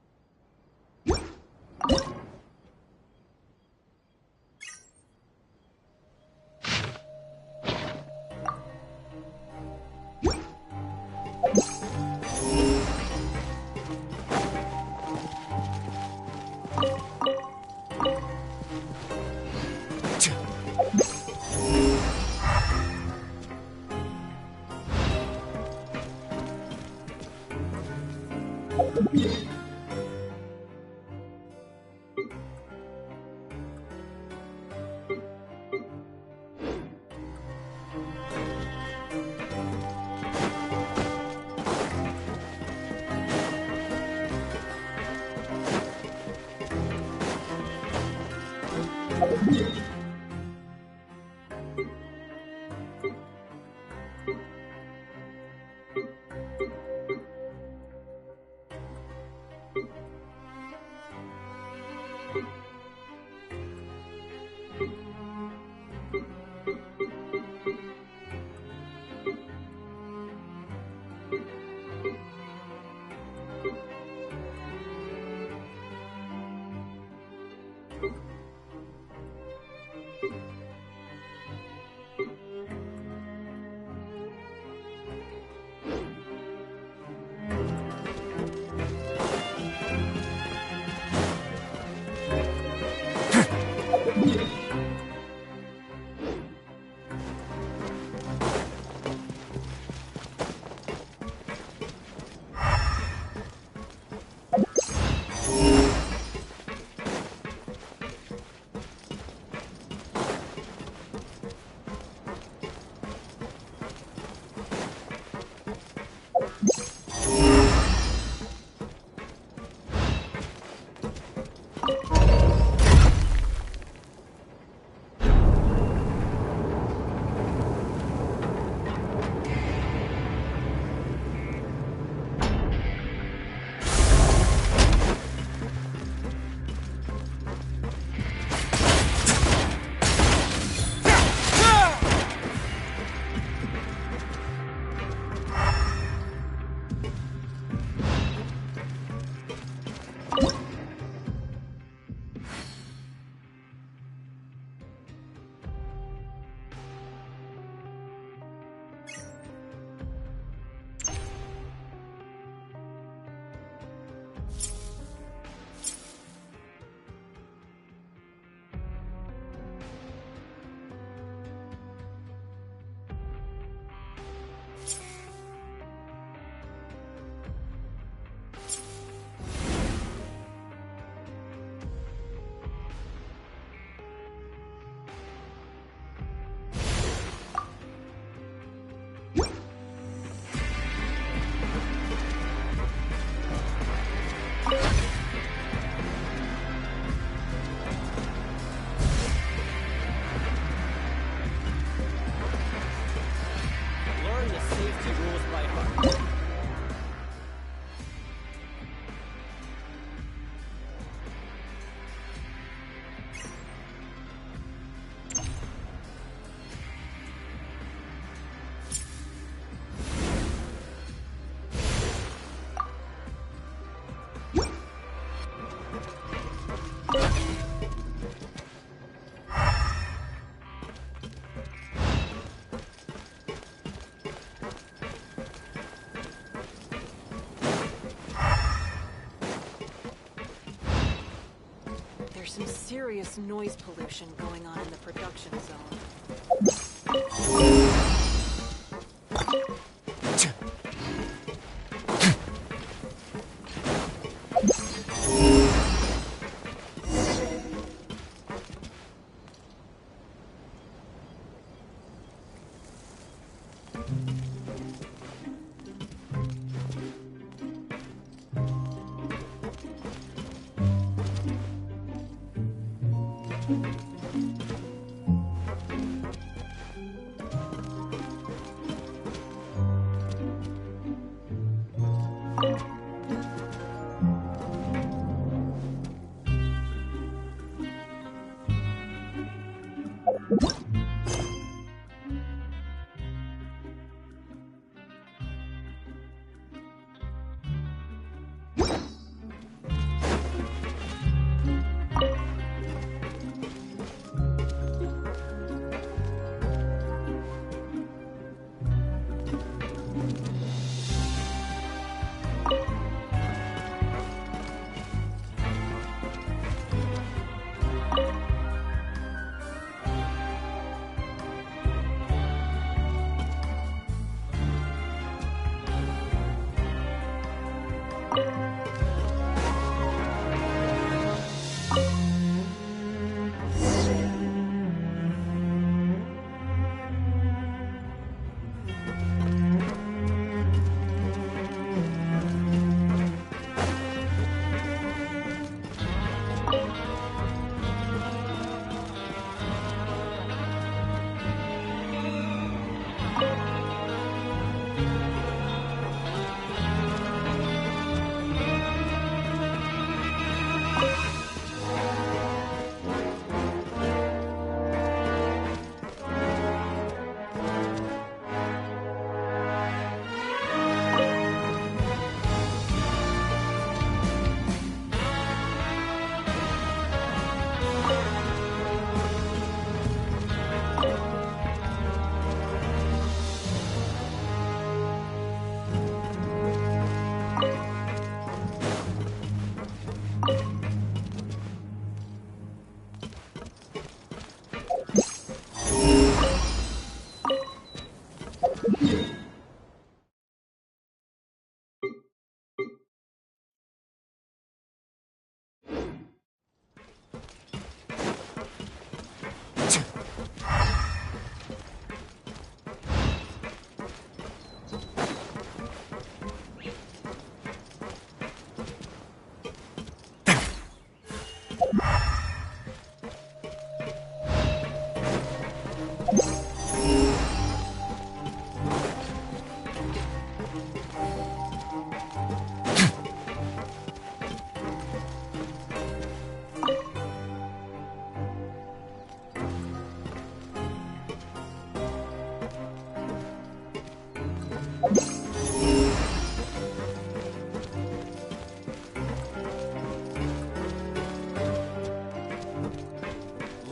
There's some serious noise pollution going on in the production zone.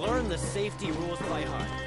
Learn the safety rules by heart.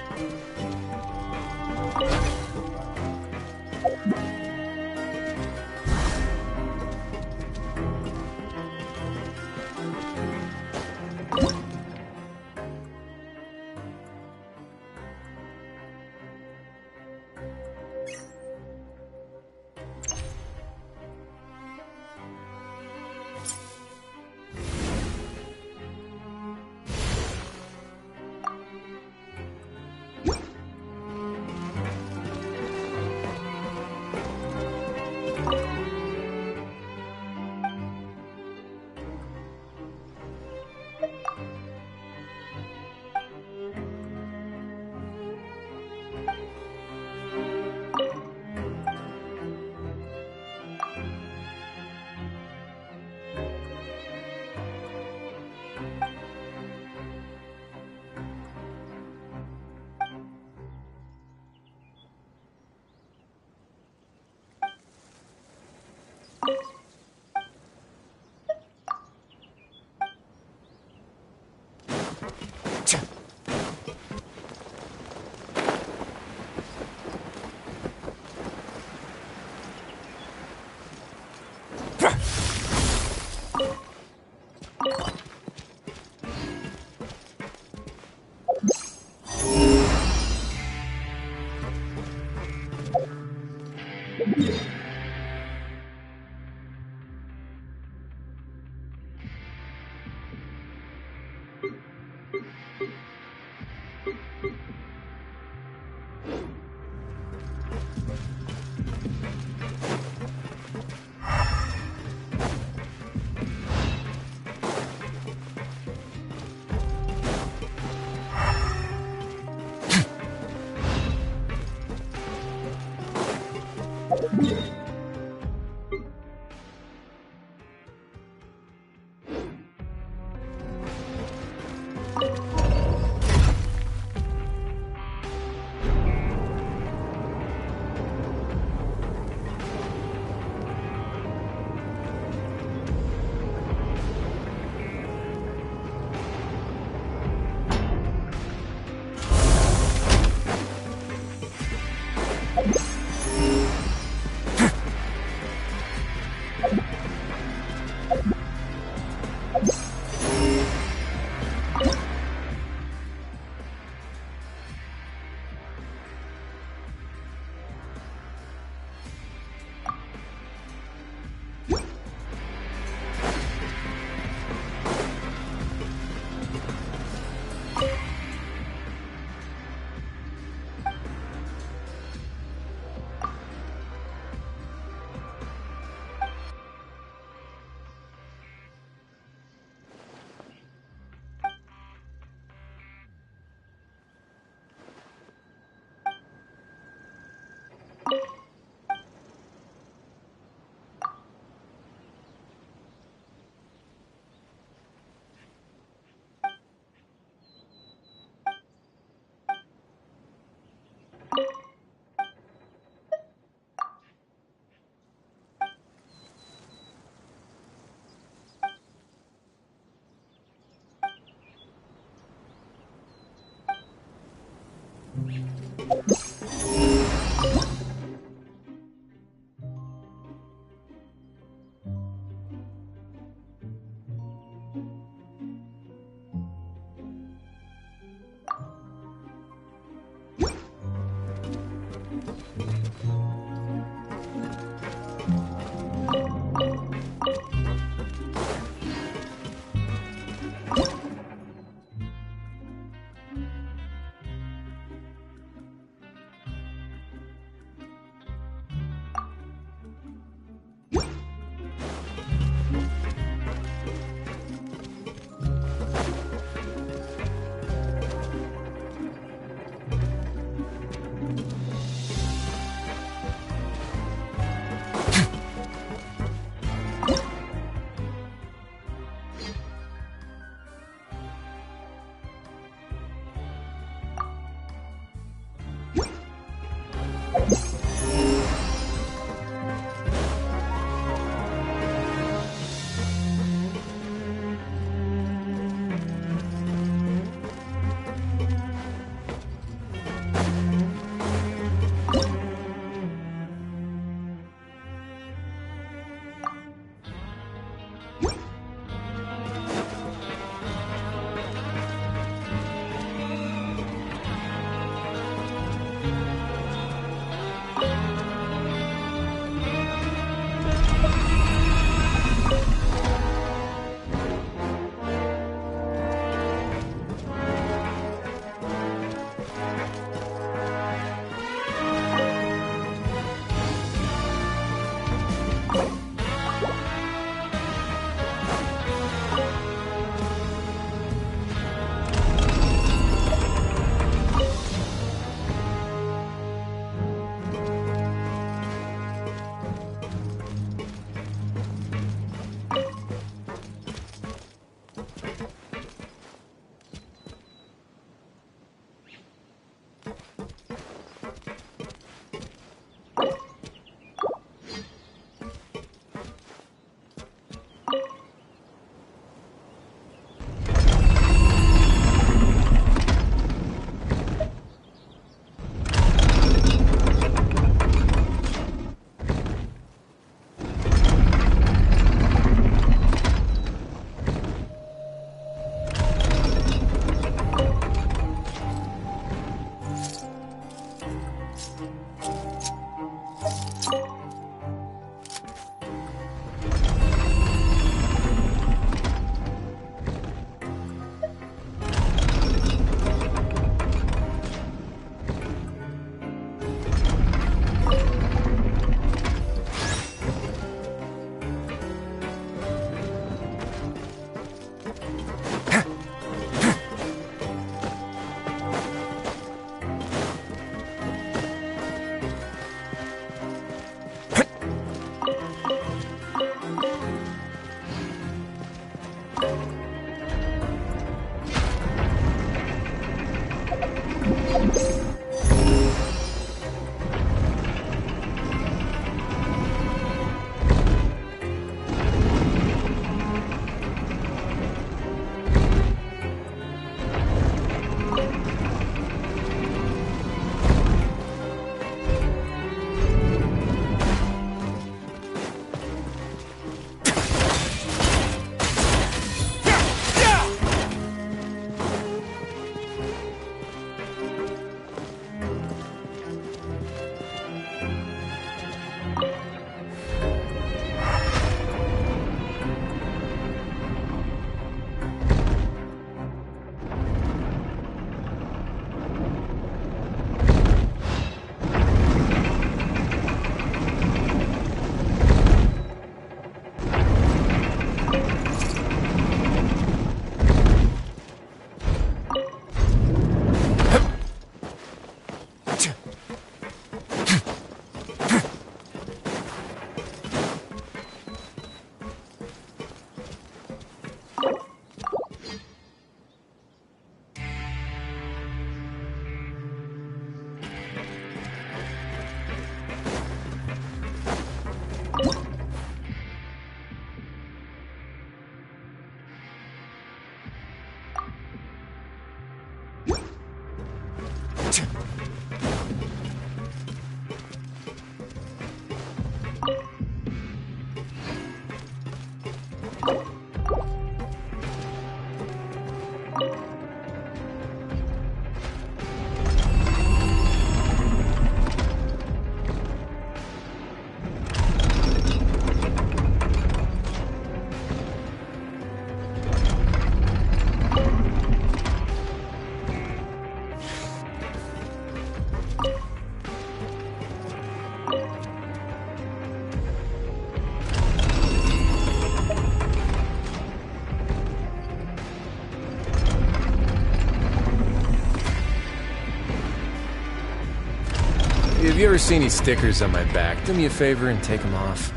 Have you ever seen any stickers on my back? Do me a favor and take them off.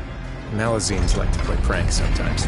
Malazines like to play pranks sometimes.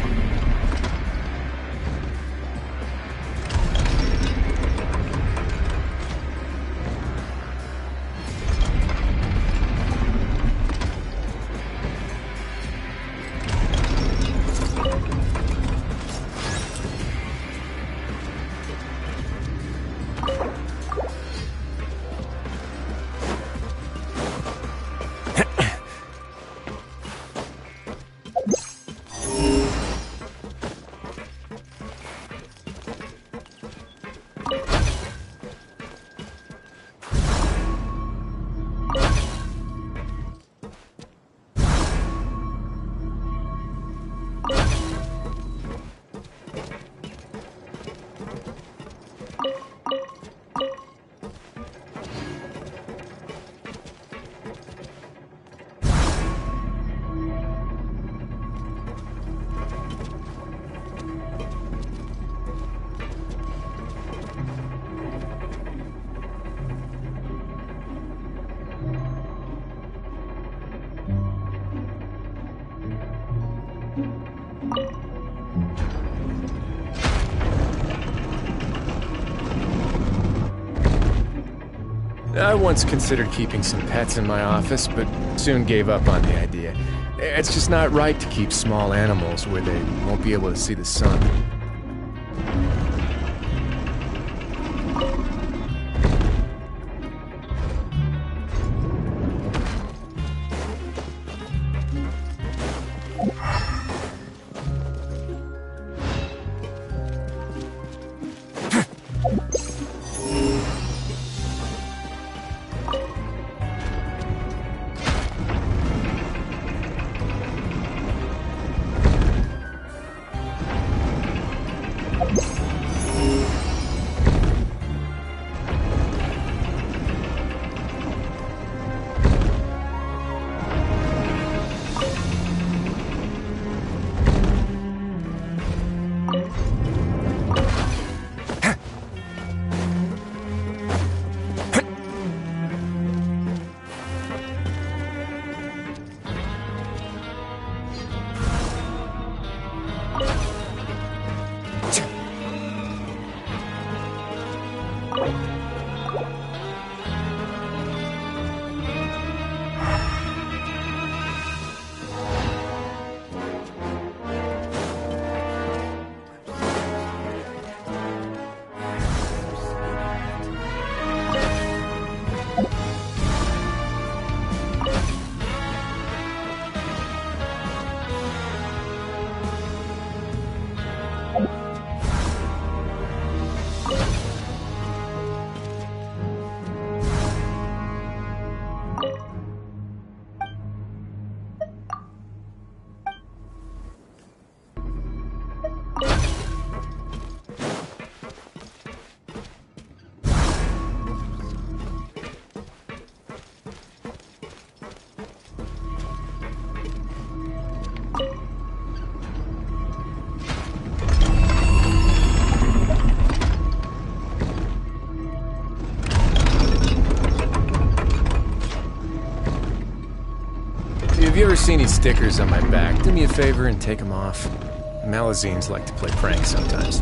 I once considered keeping some pets in my office, but soon gave up on the idea. It's just not right to keep small animals where they won't be able to see the sun. Have you ever seen any stickers on my back? Do me a favor and take them off. Malazines like to play pranks sometimes.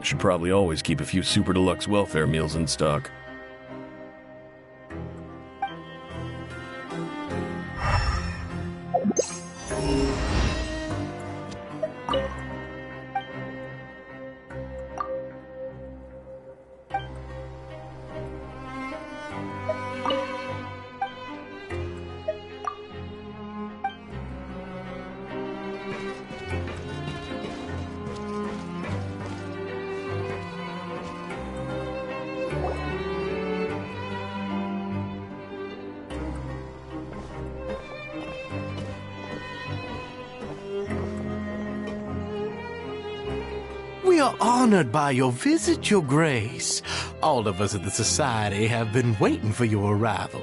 Should probably always keep a few super deluxe welfare meals in stock. We are honored by your visit, Your Grace. All of us at the Society have been waiting for your arrival.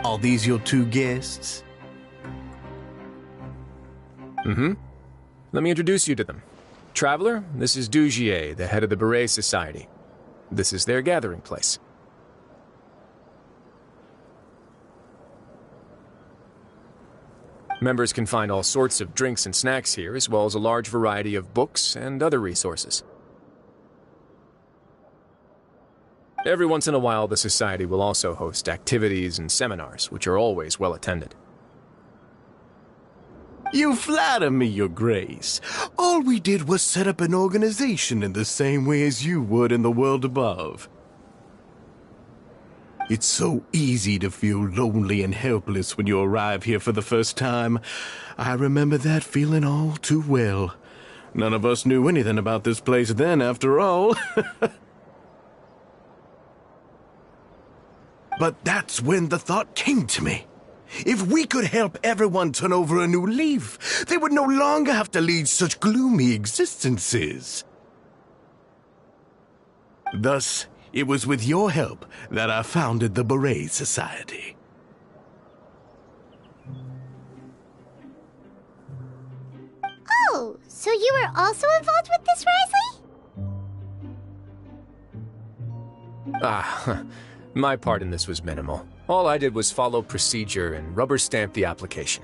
Are these your two guests? Mm-hmm. Let me introduce you to them. Traveler, this is Dugier, the head of the Beret Society. This is their gathering place. Members can find all sorts of drinks and snacks here, as well as a large variety of books and other resources. Every once in a while, the Society will also host activities and seminars, which are always well attended. You flatter me, Your Grace. All we did was set up an organization in the same way as you would in the world above. It's so easy to feel lonely and helpless when you arrive here for the first time. I remember that feeling all too well. None of us knew anything about this place then, after all. But that's when the thought came to me. If we could help everyone turn over a new leaf, they would no longer have to lead such gloomy existences. Thus, it was with your help that I founded the Beret Society. Oh, so you were also involved with this, Wriothesley? My part in this was minimal. All I did was follow procedure and rubber stamp the application.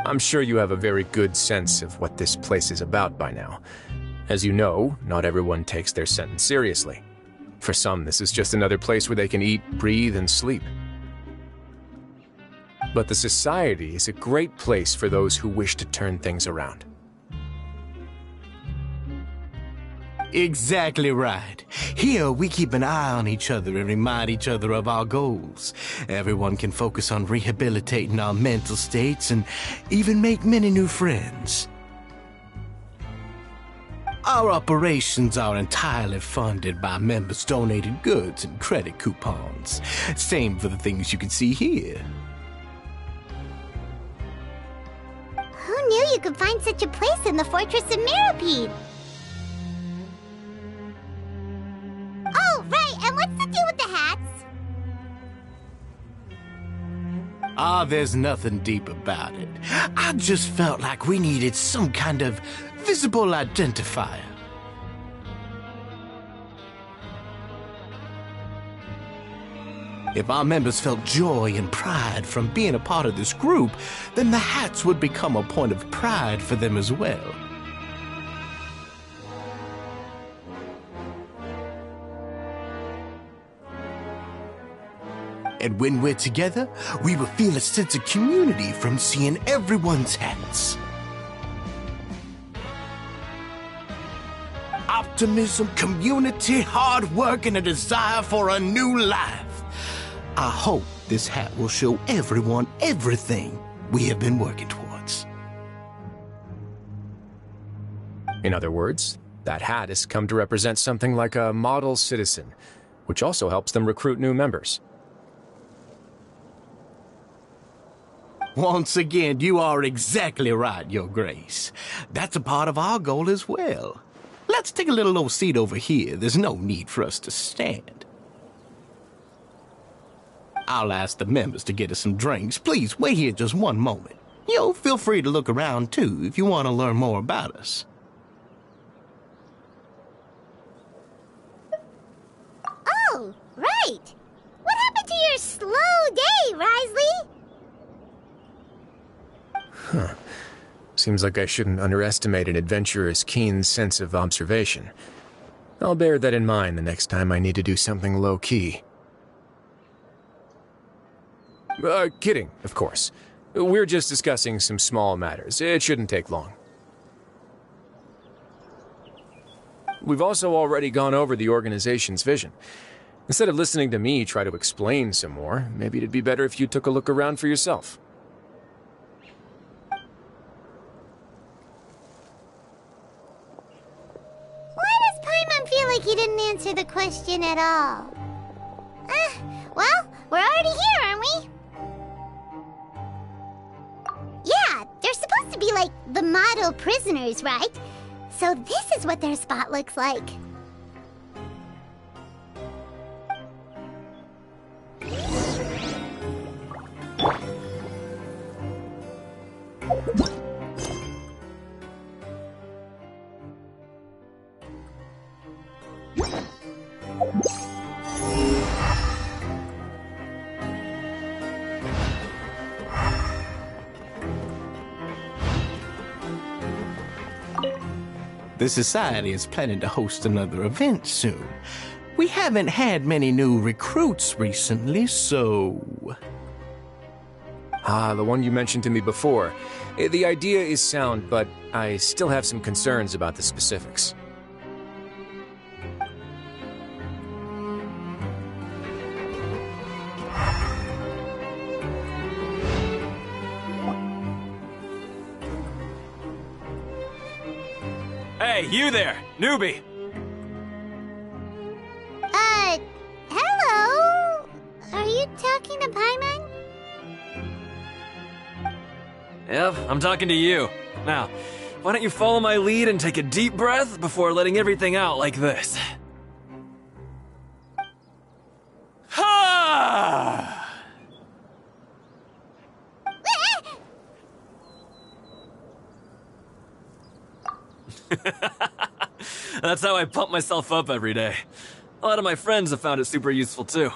I'm sure you have a very good sense of what this place is about by now. As you know, not everyone takes their sentence seriously. For some, this is just another place where they can eat, breathe, and sleep. But the Society is a great place for those who wish to turn things around. Exactly right. Here, we keep an eye on each other and remind each other of our goals. Everyone can focus on rehabilitating our mental states and even make many new friends. Our operations are entirely funded by members' donated goods and credit coupons. Same for the things you can see here. Who knew you could find such a place in the Fortress of Mirapede? Oh, right, and what's the deal with the hats? Ah, there's nothing deep about it. I just felt like we needed some kind of visible identifier. If our members felt joy and pride from being a part of this group, then the hats would become a point of pride for them as well. And when we're together, we will feel a sense of community from seeing everyone's hats. Optimism, community, hard work, and a desire for a new life. I hope this hat will show everyone everything we have been working towards. In other words, that hat has come to represent something like a model citizen, which also helps them recruit new members. Once again, you are exactly right, Your Grace. That's a part of our goal as well. Let's take a little old seat over here. There's no need for us to stand. I'll ask the members to get us some drinks. Please, wait here just one moment. Feel free to look around, too, if you want to learn more about us. Oh, right. What happened to your slow day, Wriothesley? Huh. Seems like I shouldn't underestimate an adventurer's keen sense of observation. I'll bear that in mind the next time I need to do something low-key. Kidding, of course. We're just discussing some small matters. It shouldn't take long. We've also already gone over the organization's vision. Instead of listening to me try to explain some more, maybe it'd be better if you took a look around for yourself. Feel like he didn't answer the question at all. Well, we're already here, aren't we? Yeah, they're supposed to be like the model prisoners, right? So this is what their spot looks like. The Society is planning to host another event soon. We haven't had many new recruits recently, so... Ah, the one you mentioned to me before. The idea is sound, but I still have some concerns about the specifics. Hey, you there, newbie! Hello? Are you talking to Paimon? Yep, I'm talking to you. Now, why don't you follow my lead and take a deep breath before letting everything out like this? Ha! That's how I pump myself up every day. A lot of my friends have found it super useful too.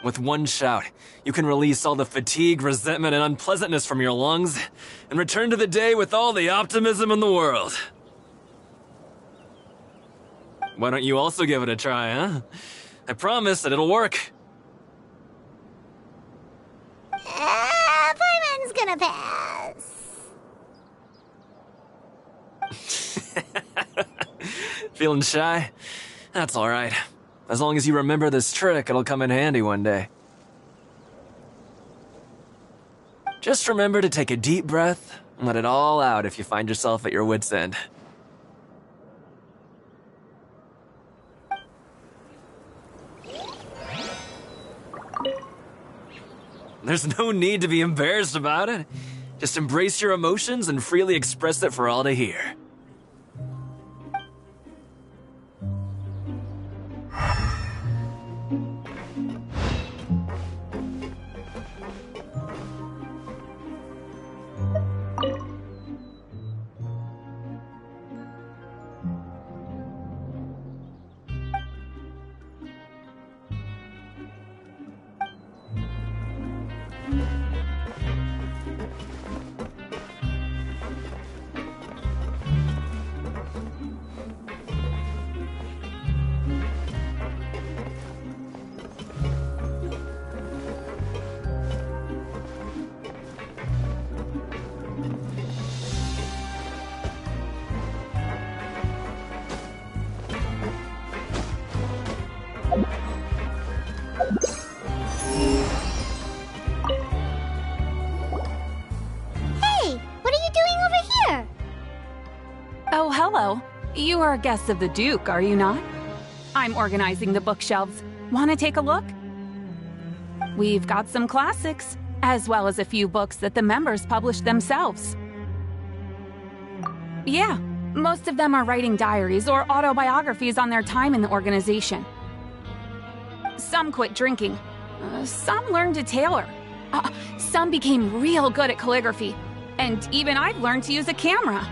With one shout, you can release all the fatigue, resentment, and unpleasantness from your lungs and return to the day with all the optimism in the world. Why don't you also give it a try, huh? I promise that it'll work. Paimon's gonna pass. Feeling shy? That's alright. As long as you remember this trick, it'll come in handy one day. Just remember to take a deep breath and let it all out if you find yourself at your wit's end. There's no need to be embarrassed about it. Just embrace your emotions and freely express it for all to hear. Oh, hello. You are a guest of the Duke, are you not? I'm organizing the bookshelves. Want to take a look? We've got some classics, as well as a few books that the members published themselves. Yeah, most of them are writing diaries or autobiographies on their time in the organization. Some quit drinking. Some learned to tailor. Some became real good at calligraphy. And even I've learned to use a camera.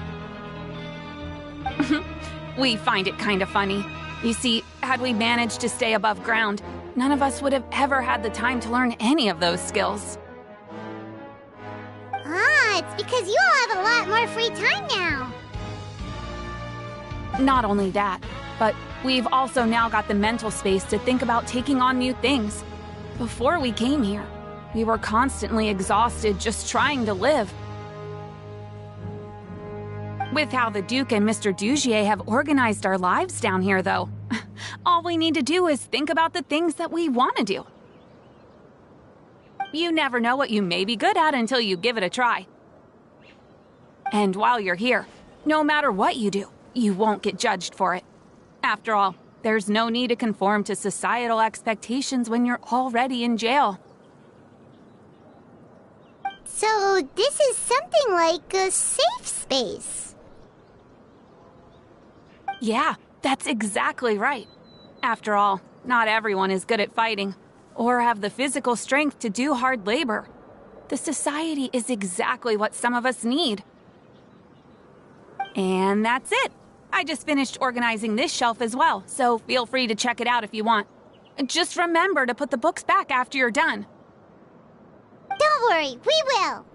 We find it kind of funny. You see, had we managed to stay above ground, none of us would have ever had the time to learn any of those skills. It's because you all have a lot more free time now. Not only that, but we've also now got the mental space to think about taking on new things. Before we came here, we were constantly exhausted just trying to live. With how the Duke and Mr. Dugier have organized our lives down here, though, all we need to do is think about the things that we want to do. You never know what you may be good at until you give it a try. And while you're here, no matter what you do, you won't get judged for it. After all, there's no need to conform to societal expectations when you're already in jail. So this is something like a safe space. Yeah, that's exactly right. After all, not everyone is good at fighting, or have the physical strength to do hard labor. The society is exactly what some of us need. And that's it. I just finished organizing this shelf as well, so feel free to check it out if you want. Just remember to put the books back after you're done. Don't worry, we will.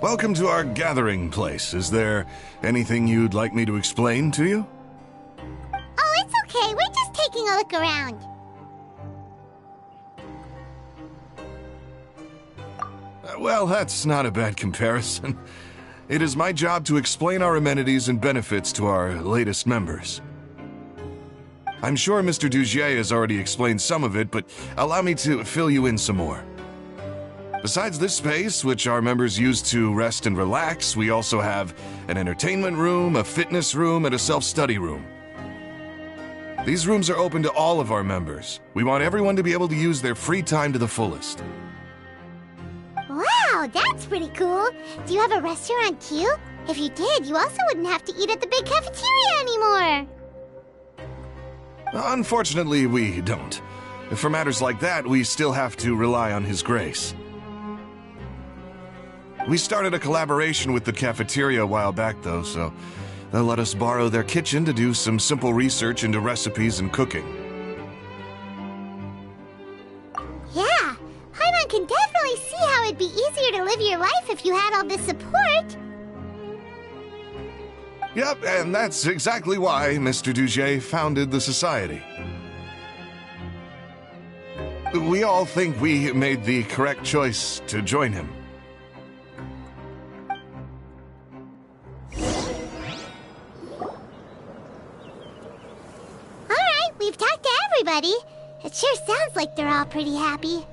Welcome to our gathering place. Is there anything you'd like me to explain to you? Oh, it's okay. We're just taking a look around. Well, that's not a bad comparison. It is my job to explain our amenities and benefits to our latest members. I'm sure Mr. Dugier has already explained some of it, but allow me to fill you in some more. Besides this space, which our members use to rest and relax, we also have an entertainment room, a fitness room, and a self-study room. These rooms are open to all of our members. We want everyone to be able to use their free time to the fullest. Wow, that's pretty cool. Do you have a restaurant too? If you did, you also wouldn't have to eat at the big cafeteria anymore. Unfortunately, we don't. For matters like that, we still have to rely on His grace. We started a collaboration with the cafeteria a while back, though, so they'll let us borrow their kitchen to do some simple research into recipes and cooking. Yeah, Paimon can definitely see how it'd be easier to live your life if you had all this support. Yep, and that's exactly why Mr. Dugier founded the society. We all think we made the correct choice to join him. Alright, we've talked to everybody. It sure sounds like they're all pretty happy.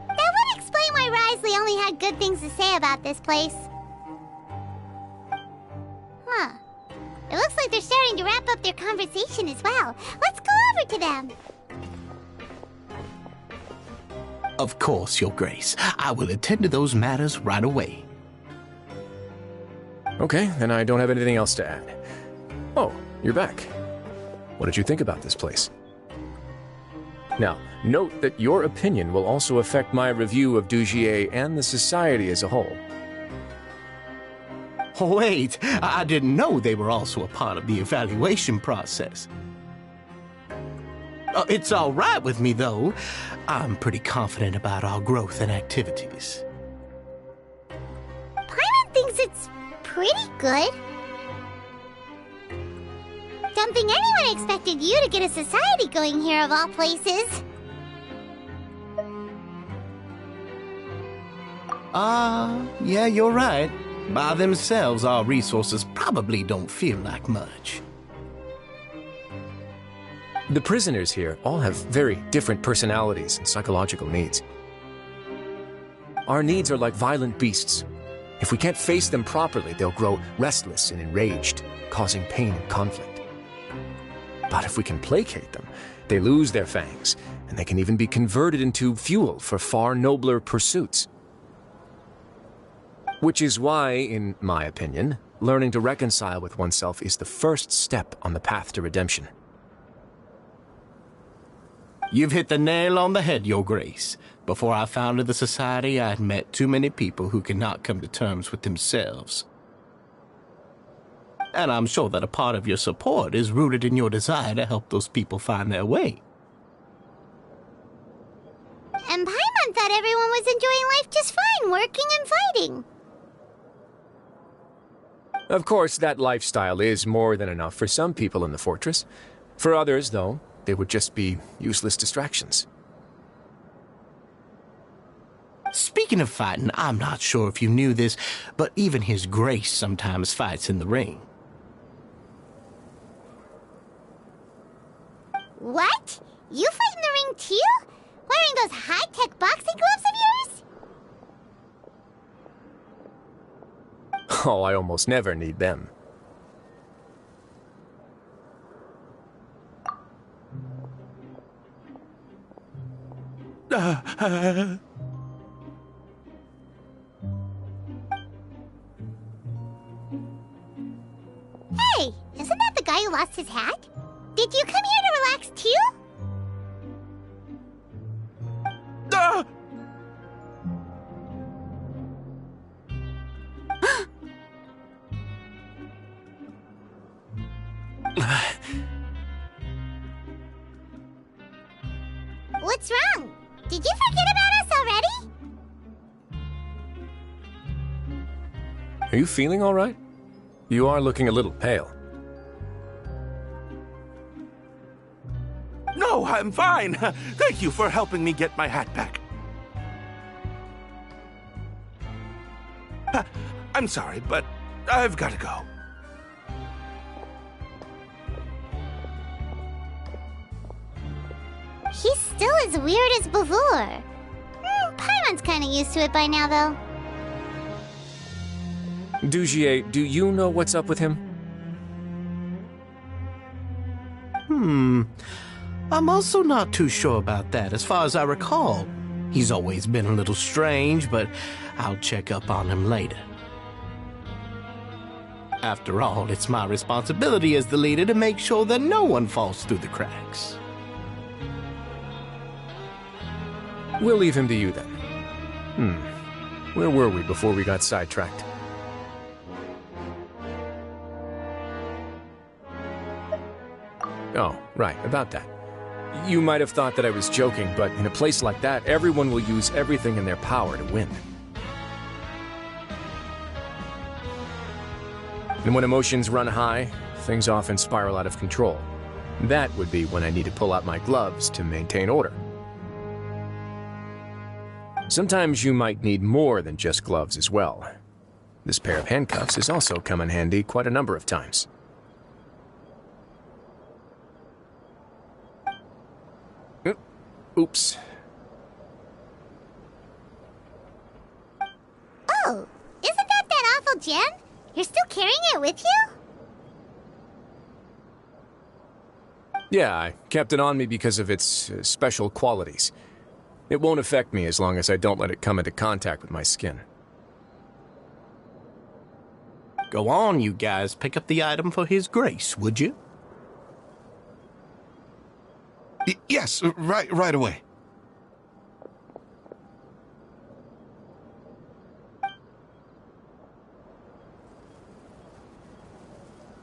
That would explain why Wriothesley only had good things to say about this place. Huh. It looks like they're starting to wrap up their conversation as well. Let's go over to them. Of course, Your Grace. I will attend to those matters right away. Okay, then I don't have anything else to add. Oh, you're back. What did you think about this place? Now, note that your opinion will also affect my review of Dugier and the Society as a whole. Wait, I didn't know they were also a part of the evaluation process. It's all right with me, though. I'm pretty confident about our growth and activities. Paimon thinks it's pretty good. Don't think anyone expected you to get a society going here of all places. Yeah, you're right. By themselves, our resources probably don't feel like much. The prisoners here all have very different personalities and psychological needs. Our needs are like violent beasts. If we can't face them properly, they'll grow restless and enraged, causing pain and conflict. But if we can placate them, they lose their fangs, and they can even be converted into fuel for far nobler pursuits. Which is why, in my opinion, learning to reconcile with oneself is the first step on the path to redemption. You've hit the nail on the head, Your Grace. Before I founded the Society, I had met too many people who could not come to terms with themselves. And I'm sure that a part of your support is rooted in your desire to help those people find their way. And Paimon thought everyone was enjoying life just fine, working and fighting. Of course, that lifestyle is more than enough for some people in the fortress. For others, though, they would just be useless distractions. Speaking of fighting, I'm not sure if you knew this, but even His Grace sometimes fights in the ring. What? You fight in the ring too? Wearing those high-tech boxing gloves of yours? Oh, I almost never need them. Hey, isn't that the guy who lost his hat? Did you come here to relax too? What's wrong? Did you forget about us already? Are you feeling all right? You are looking a little pale. No, I'm fine. Thank you for helping me get my hat back. I'm sorry, but I've got to go. He's still as weird as before. Paimon's kind of used to it by now, though. Dugier, do you know what's up with him? I'm also not too sure about that. As far as I recall, he's always been a little strange, but I'll check up on him later. After all, it's my responsibility as the leader to make sure that no one falls through the cracks. We'll leave him to you then. Where were we before we got sidetracked? Oh, right, about that. You might have thought that I was joking, but in a place like that, everyone will use everything in their power to win. And when emotions run high, things often spiral out of control. That would be when I need to pull out my gloves to maintain order. Sometimes you might need more than just gloves as well. This pair of handcuffs has also come in handy quite a number of times. Oops. Oh, isn't that awful gem? You're still carrying it with you? Yeah, I kept it on me because of its special qualities. It won't affect me as long as I don't let it come into contact with my skin. Go on, you guys. Pick up the item for His Grace, would you? Yes, right away.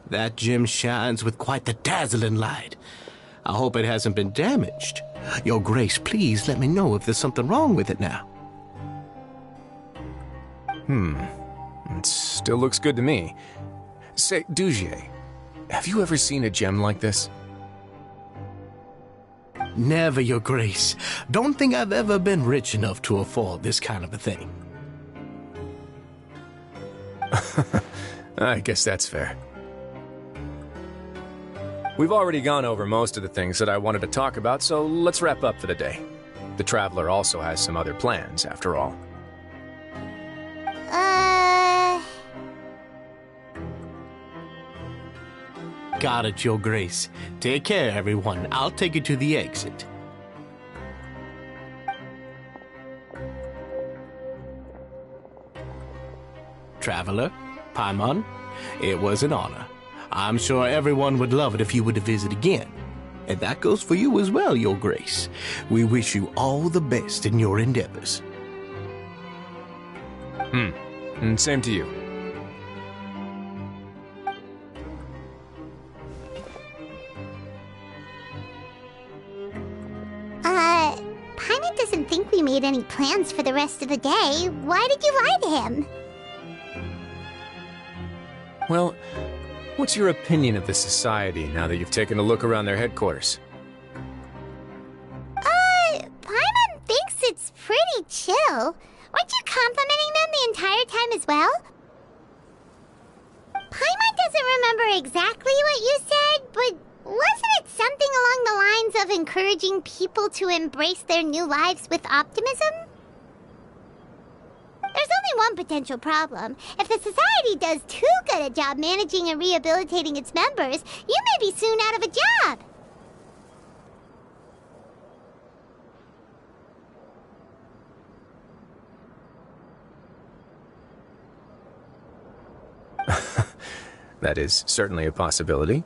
That gem shines with quite the dazzling light. I hope it hasn't been damaged. Your Grace, please let me know if there's something wrong with it now. It still looks good to me. Say, Dugier, have you ever seen a gem like this? Never, Your Grace. Don't think I've ever been rich enough to afford this kind of a thing. I guess that's fair. We've already gone over most of the things that I wanted to talk about, so let's wrap up for the day. The Traveler also has some other plans, after all. Got it, Your Grace. Take care, everyone. I'll take you to the exit. Traveler, Paimon, it was an honor. I'm sure everyone would love it if you were to visit again. And that goes for you as well, Your Grace. We wish you all the best in your endeavors. And same to you. Paimon doesn't think we made any plans for the rest of the day. Why did you lie to him? Well, what's your opinion of the Society now that you've taken a look around their headquarters? Paimon thinks it's pretty chill. Weren't you complimenting them the entire time as well? Paimon doesn't remember exactly what you said, but wasn't it something along the lines of encouraging people to embrace their new lives with optimism? There's only one potential problem. If the Society does too good a job managing and rehabilitating its members, you may be soon out of a job. That is certainly a possibility.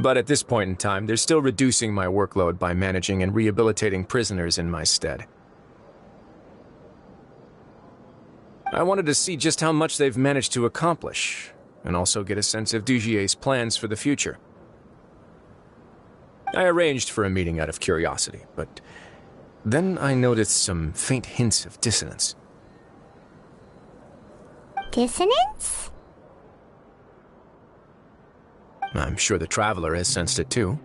But at this point in time, they're still reducing my workload by managing and rehabilitating prisoners in my stead. I wanted to see just how much they've managed to accomplish, and also get a sense of Dugier's plans for the future. I arranged for a meeting out of curiosity, but then I noticed some faint hints of dissonance. Dissonance? I'm sure the Traveler has sensed it too.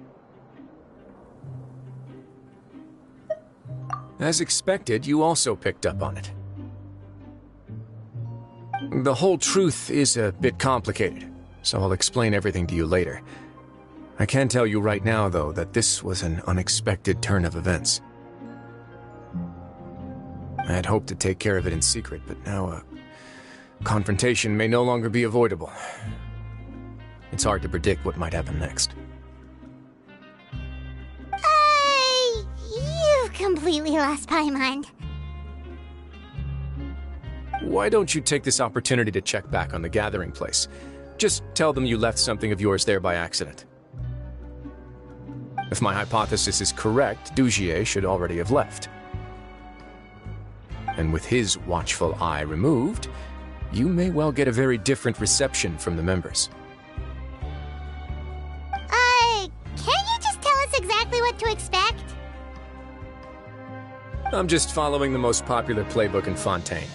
As expected, you also picked up on it. The whole truth is a bit complicated, so I'll explain everything to you later. I can tell you right now, though, that this was an unexpected turn of events. I had hoped to take care of it in secret, but now a confrontation may no longer be avoidable. It's hard to predict what might happen next. You've completely lost Paimon. Why don't you take this opportunity to check back on the gathering place? Just tell them you left something of yours there by accident. If my hypothesis is correct, Dugier should already have left. And with his watchful eye removed, you may well get a very different reception from the members. Can't you just tell us exactly what to expect? I'm just following the most popular playbook in Fontaine.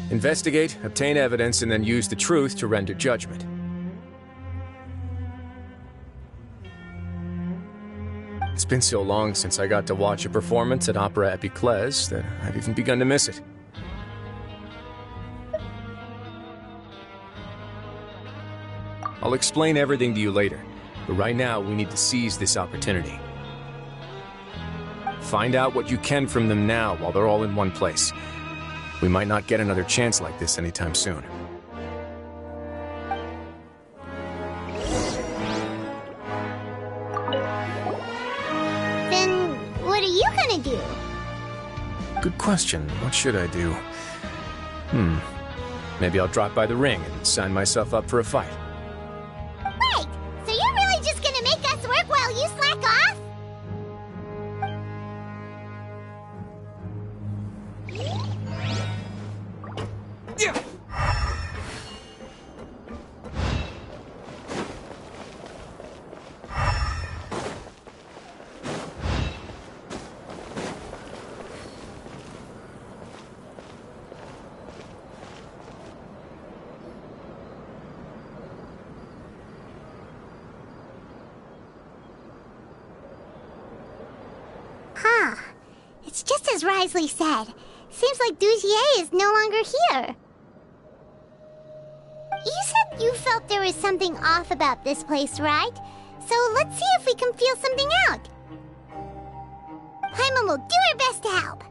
Investigate, obtain evidence, and then use the truth to render judgment. It's been so long since I got to watch a performance at Opera Epiclese that I've even begun to miss it. I'll explain everything to you later, but right now we need to seize this opportunity. Find out what you can from them now while they're all in one place. We might not get another chance like this anytime soon. Then what are you gonna do? Good question. What should I do? Maybe I'll drop by the ring and sign myself up for a fight. Wait, so you're really just gonna make us work while you slack off? Huh. It's just as Wriothesley said. Seems like Dugier is no longer here. You said you felt there was something off about this place, right? So let's see if we can feel something out. Paimon will do her best to help.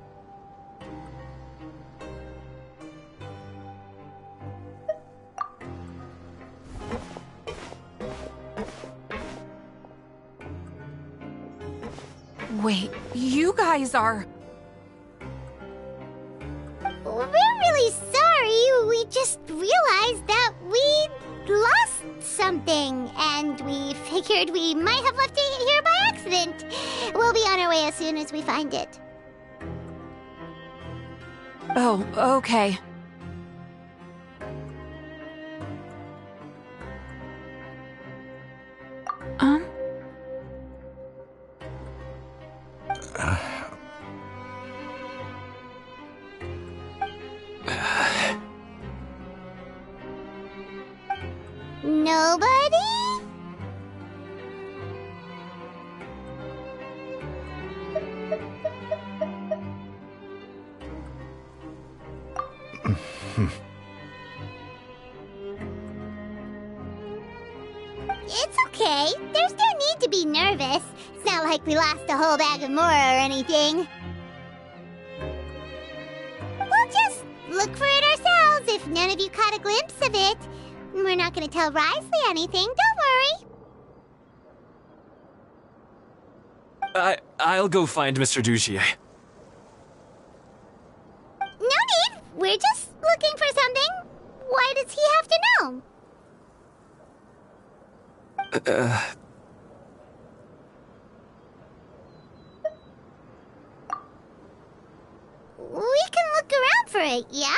Wait, you guys are... We're really sorry. We just realized that we lost something, and we figured we might have left it here by accident. We'll be on our way as soon as we find it. Oh, okay. Nobody? It's okay. There's no need to be nervous. It's not like we lost a whole bag of Mora or anything. We'll just look for it ourselves if none of you caught a glimpse of it. We're not going to tell Wriothesley anything, don't worry. I'll go find Mr. Dugier. No need. We're just looking for something. Why does he have to know? We can look around for it, yeah?